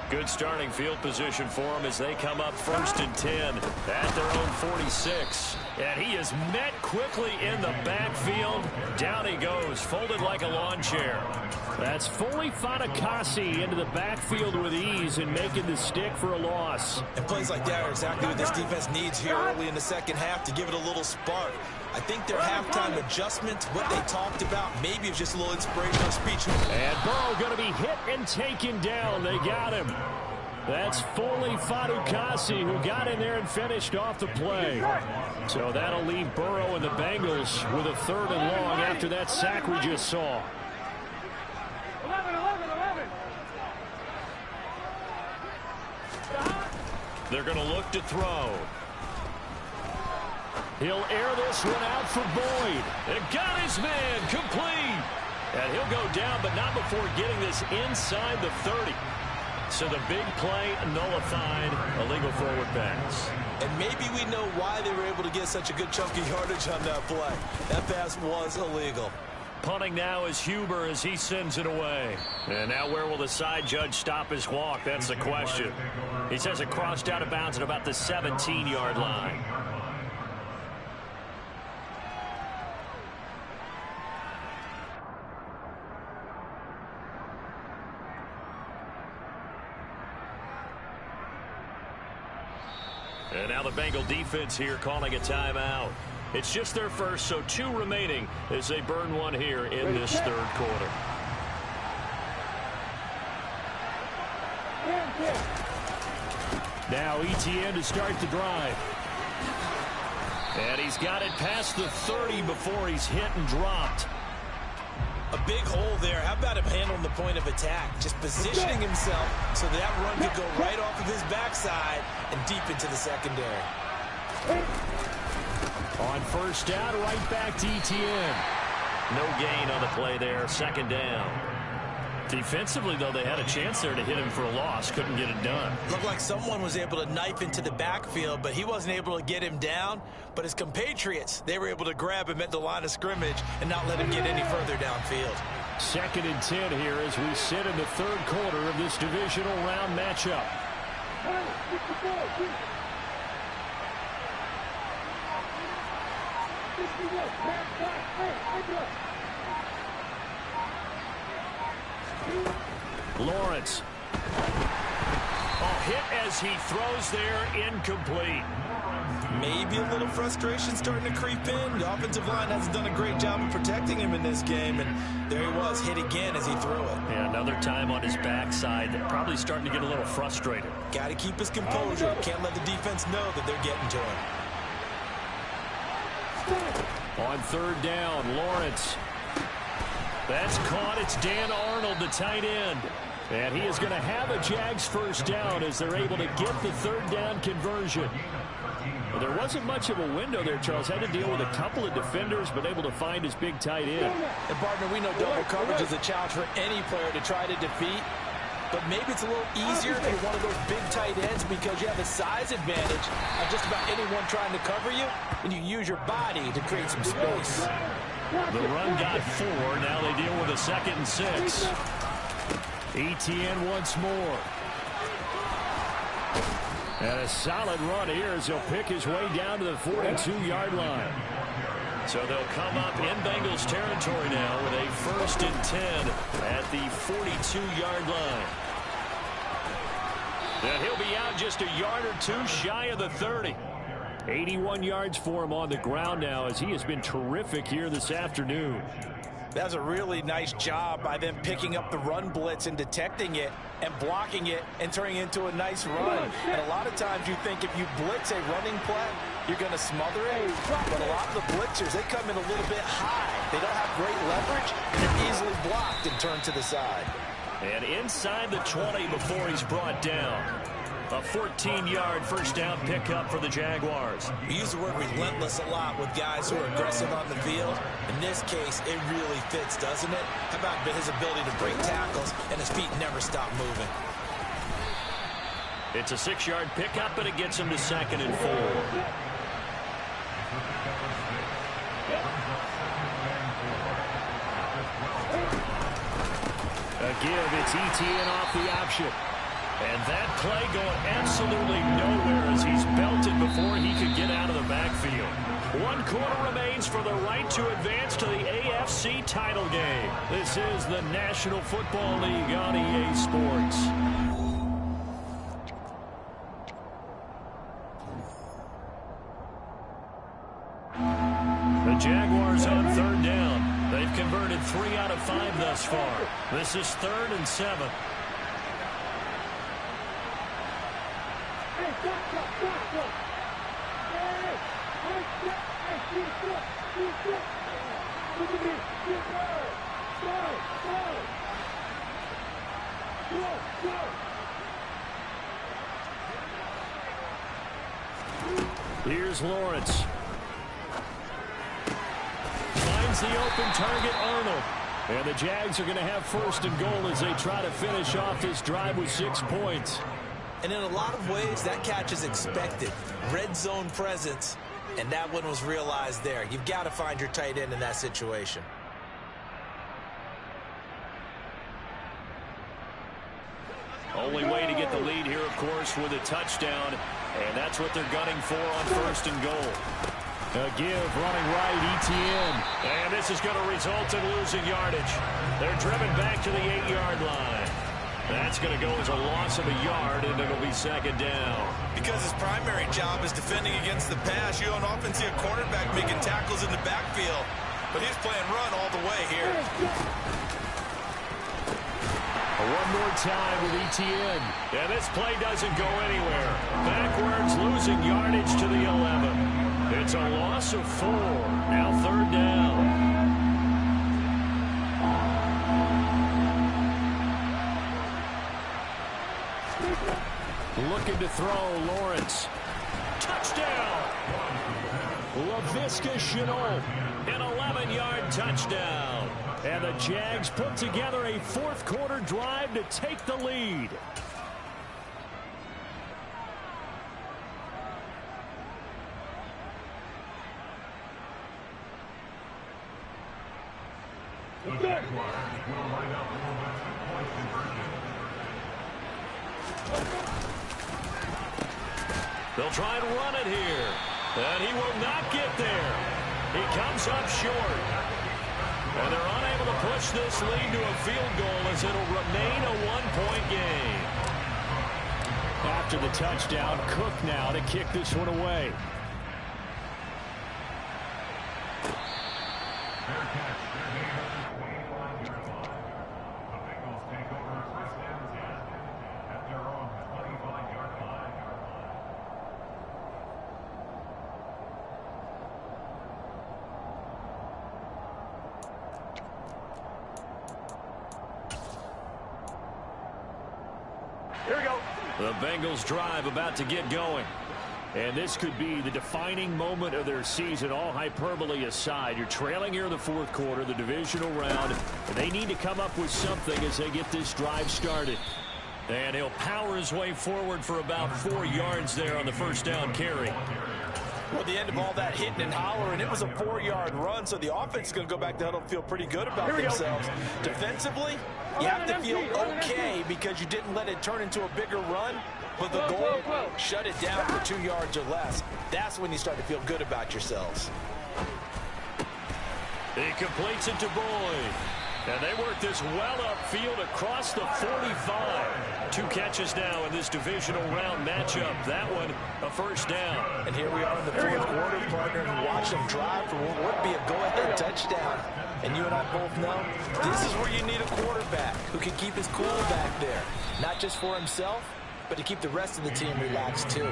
Good starting field position for them as they come up 1st and 10 at their own 46. And he is met quickly in the backfield. Down he goes, folded like a lawn chair. That's fully Fatukasi into the backfield with ease and making the stick for a loss. And plays like that are exactly what this defense needs here early in the second half to give it a little spark. I think their halftime adjustments, what they talked about, maybe it's just a little inspirational speech. And Burrow going to be hit and taken down. They got him. That's fully Fatukasi who got in there and finished off the play. So that'll leave Burrow and the Bengals with a 3rd and long after that sack we just saw. 11. They're going to look to throw. He'll air this one out for Boyd. And got his man complete. And he'll go down, but not before getting this inside the 30. So the big play nullified, illegal forward pass. And maybe we know why they were able to get such a good chunk of yardage on that play. That pass was illegal. Punting now is Huber as he sends it away. And now where will the side judge stop his walk? That's the question. He says it crossed out of bounds at about the 17-yard line. And now the Bengal defense here calling a timeout. It's just their first, so 2 remaining as they burn one here in this 3rd quarter. Now Etienne to start the drive. And he's got it past the 30 before he's hit and dropped. A big hole there. How about him handling the point of attack? Just positioning himself so that run could go right off of his backside and deep into the secondary. On 1st down, right back to Etienne. No gain on the play there, 2nd down. Defensively, though, they had a chance there to hit him for a loss. Couldn't get it done. Looked like someone was able to knife into the backfield, but he wasn't able to get him down. But his compatriots, they were able to grab him at the line of scrimmage and not let him get any further downfield. 2nd and 10 here as we sit in the 3rd quarter of this divisional round matchup. Lawrence. A hit as he throws there, incomplete. Maybe a little frustration starting to creep in. The offensive line hasn't done a great job of protecting him in this game, and there he was, hit again as he threw it. Yeah, another time on his backside, probably starting to get a little frustrated. Got to keep his composure. Can't let the defense know that they're getting to him. On third down, Lawrence. That's caught. It's Dan Arnold, the tight end. And he is going to have a Jags first down as they're able to get the third down conversion. Well, there wasn't much of a window there, Charles. Had to deal with a couple of defenders, but able to find his big tight end. And, partner, we know double coverage is a challenge for any player to try to defeat. But maybe it's a little easier if you're one of those big tight ends because you have a size advantage on just about anyone trying to cover you, and you use your body to create some space. The run got 4. Now they deal with a 2nd and 6. ETN once more. And a solid run here as he'll pick his way down to the 42-yard line. So they'll come up in Bengals territory now with a 1st and 10 at the 42-yard line. And he'll be out just a yard or two shy of the 30. 81 yards for him on the ground now as he has been terrific here this afternoon. That's a really nice job by them picking up the run blitz and detecting it and blocking it and turning it into a nice run. And a lot of times you think if you blitz a running play, you're going to smother it. But a lot of the blitzers, they come in a little bit high. They don't have great leverage, and they're easily blocked and turned to the side. And inside the 20 before he's brought down. A 14-yard first down pickup for the Jaguars. We use the word relentless a lot with guys who are aggressive on the field. In this case, it really fits, doesn't it? How about his ability to break tackles and his feet never stop moving? It's a 6-yard pickup, but it gets him to 2nd and 4. A give, it's ETN off the option. And that play going absolutely nowhere as he's belted before he could get out of the backfield. 1 quarter remains for the right to advance to the AFC title game. This is the National Football League on EA Sports. The Jaguars on third down. They've converted 3 out of 5 thus far. This is 3rd and 7. Here's Lawrence. Finds the open target, Arnold. And the Jags are going to have 1st and goal as they try to finish off this drive with 6 points. And in a lot of ways, that catch is expected. Red zone presence, and that one was realized there. You've got to find your tight end in that situation. Only way to get the lead here, of course, with a touchdown. And that's what they're gunning for on 1st and goal. A give, running right, ETN. And this is going to result in losing yardage. They're driven back to the 8-yard line. That's going to go as a loss of a yard, and it'll be 2nd down. Because his primary job is defending against the pass, you don't often see a quarterback making tackles in the backfield. But he's playing run all the way here. One more time with ETN. And this play doesn't go anywhere. Backwards, losing yardage to the 11. It's a loss of 4. Now 3rd down. Looking to throw, Lawrence. Touchdown! Laviska Shenault, an 11-yard touchdown. And the Jags put together a 4th quarter drive to take the lead. The Jaguars will line up for the 2-point conversion. They'll try and run it here. And he will not get there. He comes up short. And they're unable to push this lead to a field goal as it'll remain a 1-point game. After the touchdown, Cook now to kick this one away. Fair catch. Their gain on the 25-yard line. The Bengals take over first and 10 at their own 25-yard line. Here we go. The Bengals drive about to get going. And this could be the defining moment of their season, all hyperbole aside. You're trailing here in the fourth quarter, the divisional round, and they need to come up with something as they get this drive started. And he'll power his way forward for about 4 yards there on the first down carry. Well, the end of all that hitting and hollering, it was a 4-yard run, so the offense is going to go back to huddle and feel pretty good about themselves. Defensively, you have to feel okay because you didn't let it turn into a bigger run, but the goal, shut it down for 2 yards or less. That's when you start to feel good about yourselves. He completes it to Boyd. And they work this well upfield across the 45. 2 catches now in this divisional round matchup. That one, a first down. And here we are in the fourth quarter, partner, and watch them drive for what would be a go-ahead touchdown. And you and I both know this is where you need a quarterback who can keep his cool back there. Not just for himself, but to keep the rest of the team relaxed too.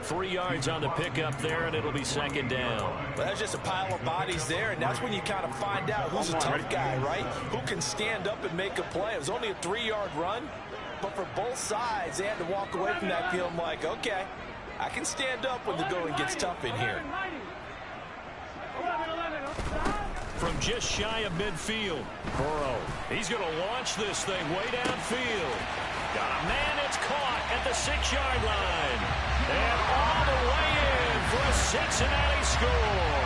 3 yards on the pickup there, and it'll be second down. Well, that's just a pile of bodies there, and that's when you kind of find out who's a tough guy, right? Who can stand up and make a play. It was only a 3-yard run, but for both sides, they had to walk away from that feeling like, okay, I can stand up when the going gets tough in here. From just shy of midfield, Burrow. He's going to launch this thing way downfield. Got a man, it's caught at the 6-yard line. And all the way in for a Cincinnati score.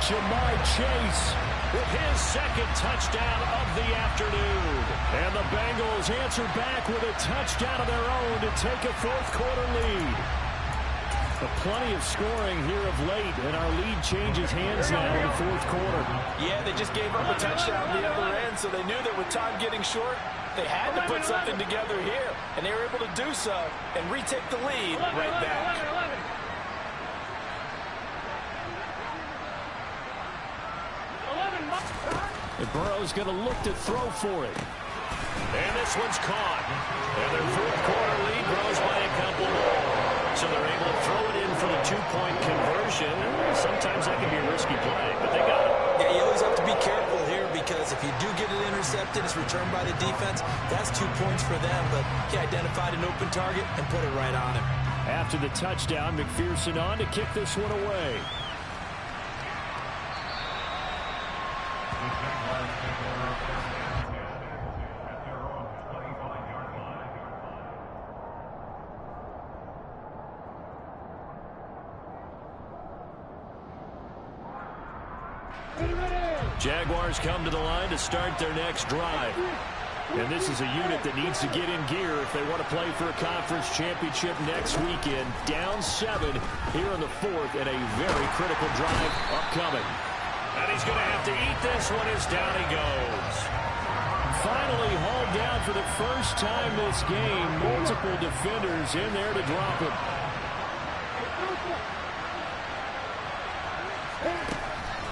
Jamar Chase with his second touchdown of the afternoon. And the Bengals answer back with a touchdown of their own to take a fourth quarter lead. But plenty of scoring here of late, and our lead changes hands now in the fourth quarter. Yeah, they just gave up a touchdown on the other end, so they knew that with time getting short, they had to put something together here, and they were able to do so and retake the lead right back. And Burrow's going to look to throw for it. And this one's caught. And their fourth quarter lead grows by a couple more. So they're able to throw it in for the 2-point conversion. Sometimes that can be a risky play, but they got it. Yeah, you always have to be careful here because if you do get it intercepted, it's returned by the defense. That's 2 points for them, but he identified an open target and put it right on him. After the touchdown, McPherson on to kick this one away. Jaguars come to the line to start their next drive. And this is a unit that needs to get in gear if they want to play for a conference championship next weekend. Down 7 here in the fourth, and a very critical drive upcoming. And he's going to have to eat this one as down he goes. Finally hauled down for the first time this game. Multiple defenders in there to drop him.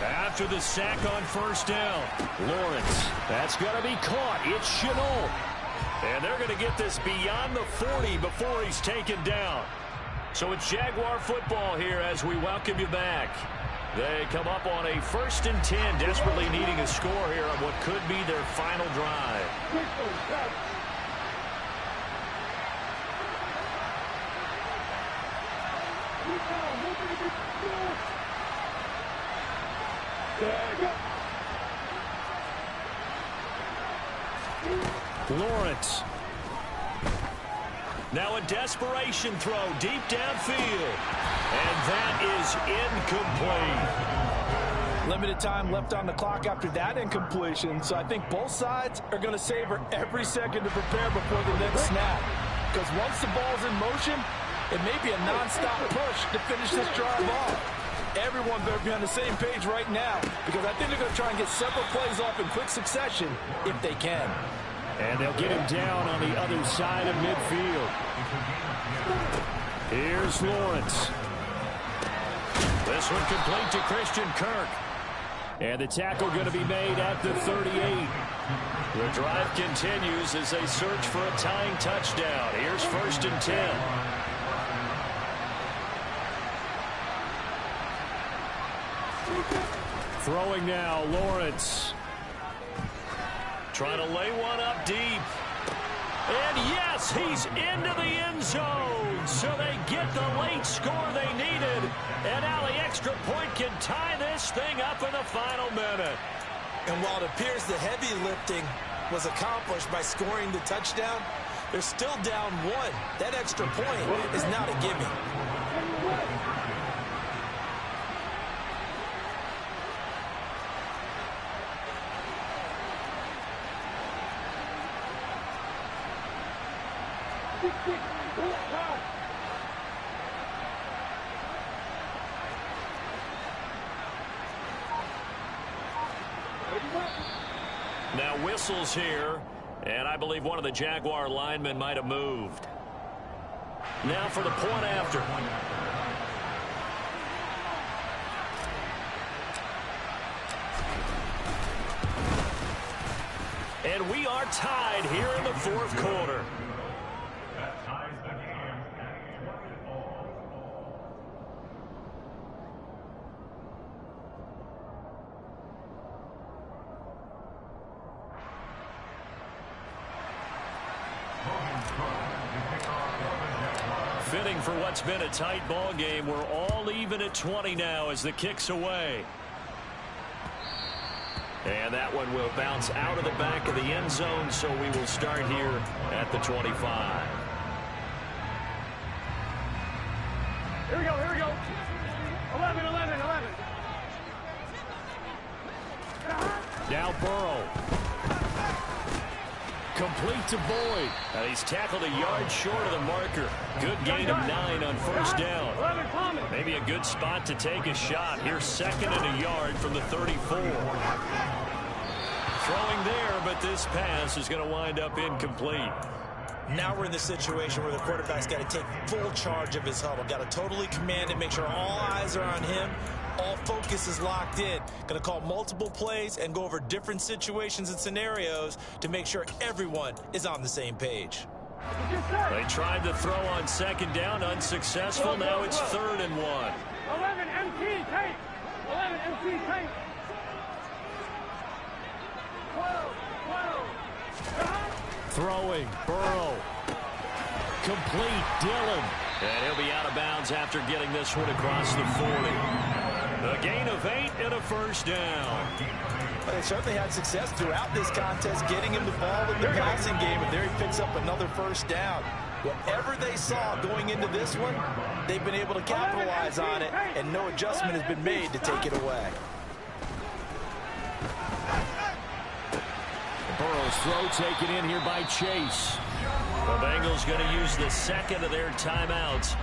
After the sack on first down, Lawrence, that's going to be caught. It's Chenault. And they're going to get this beyond the 40 before he's taken down. So it's Jaguar football here as we welcome you back. They come up on a 1st and 10, desperately needing a score here on what could be their final drive. Lawrence. Now a desperation throw deep downfield. And that is incomplete. Limited time left on the clock after that incompletion, so I think both sides are going to savor every second to prepare before the next snap. Because once the ball's in motion, it may be a non-stop push to finish this drive off. Everyone better be on the same page right now because I think they're going to try and get several plays off in quick succession if they can. And they'll get him down on the other side of midfield. Here's Lawrence. This one complete to Christian Kirk. And the tackle going to be made at the 38. The drive continues as they search for a tying touchdown. Here's 1st and 10. Throwing now, Lawrence. Trying to lay one up deep. And yes, he's into the end zone. So they get the late score they needed. And now the extra point can tie this thing up in the final minute. And while it appears the heavy lifting was accomplished by scoring the touchdown, they're still down 1. That extra point is not a gimme. Now whistles here, and I believe one of the Jaguar linemen might have moved. Now for the point after. And we are tied here in the 4th quarter. That ties the game at 20-all. Fitting for what's been a tight ball game. We're all even at 20 now as the kick's away. And that one will bounce out of the back of the end zone, so we will start here at the 25. Here we go, here we go. 11, 11, 11. Now Burrow. Complete to Boyd. And he's tackled a yard short of the marker. Good gain of 9 on 1st down. 11, Thomas. Maybe a good spot to take a shot. Here's 2nd and a yard from the 34. Throwing there, but this pass is going to wind up incomplete. Now we're in the situation where the quarterback's got to take full charge of his huddle. Got to totally command it, make sure all eyes are on him. All focus is locked in. Going to call multiple plays and go over different situations and scenarios to make sure everyone is on the same page. They tried to throw on 2nd down, unsuccessful. Now it's 3rd and 1. 11, MT, take. 11, MT, take. 12, 12. Throwing, Burrow. Complete, Dillon. And he'll be out of bounds after getting this one across the 40. A gain of 8 and a 1st down. They certainly had success throughout this contest getting him the ball in the passing game, and there he picks up another 1st down. Whatever they saw going into this one, they've been able to capitalize on it, and no adjustment has been made to take it away. Burrow's throw taken in here by Chase. The Bengals going to use the 2nd of their timeouts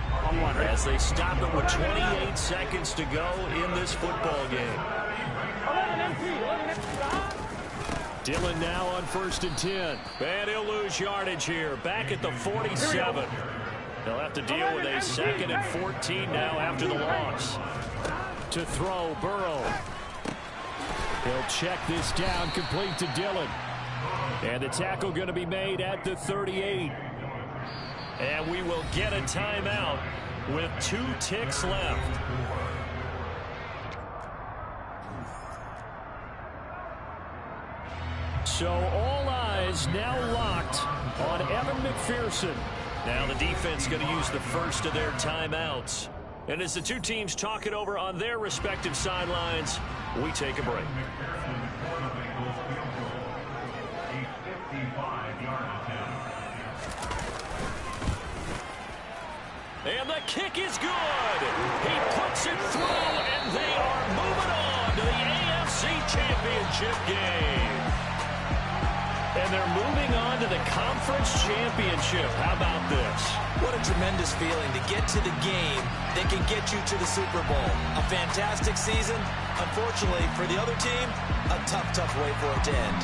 as they stop it with 28 seconds to go in this football game. 11, MT, 11, MT. Dillon now on 1st and 10. And he'll lose yardage here. Back at the 47. They'll have to deal with a 2nd and 14 now after the loss. To throw, Burrow. He'll check this down, complete to Dillon. And the tackle going to be made at the 38. And we will get a timeout with 2 ticks left. So all eyes now locked on Evan McPherson. Now the defense going to use the 1st of their timeouts. And as the 2 teams talk it over on their respective sidelines, we take a break. And the kick is good. He puts it through, and they are moving on to the AFC Championship game. And they're moving on to the Conference Championship. How about this? What a tremendous feeling to get to the game that can get you to the Super Bowl. A fantastic season. Unfortunately, for the other team, a tough, tough way for it to end.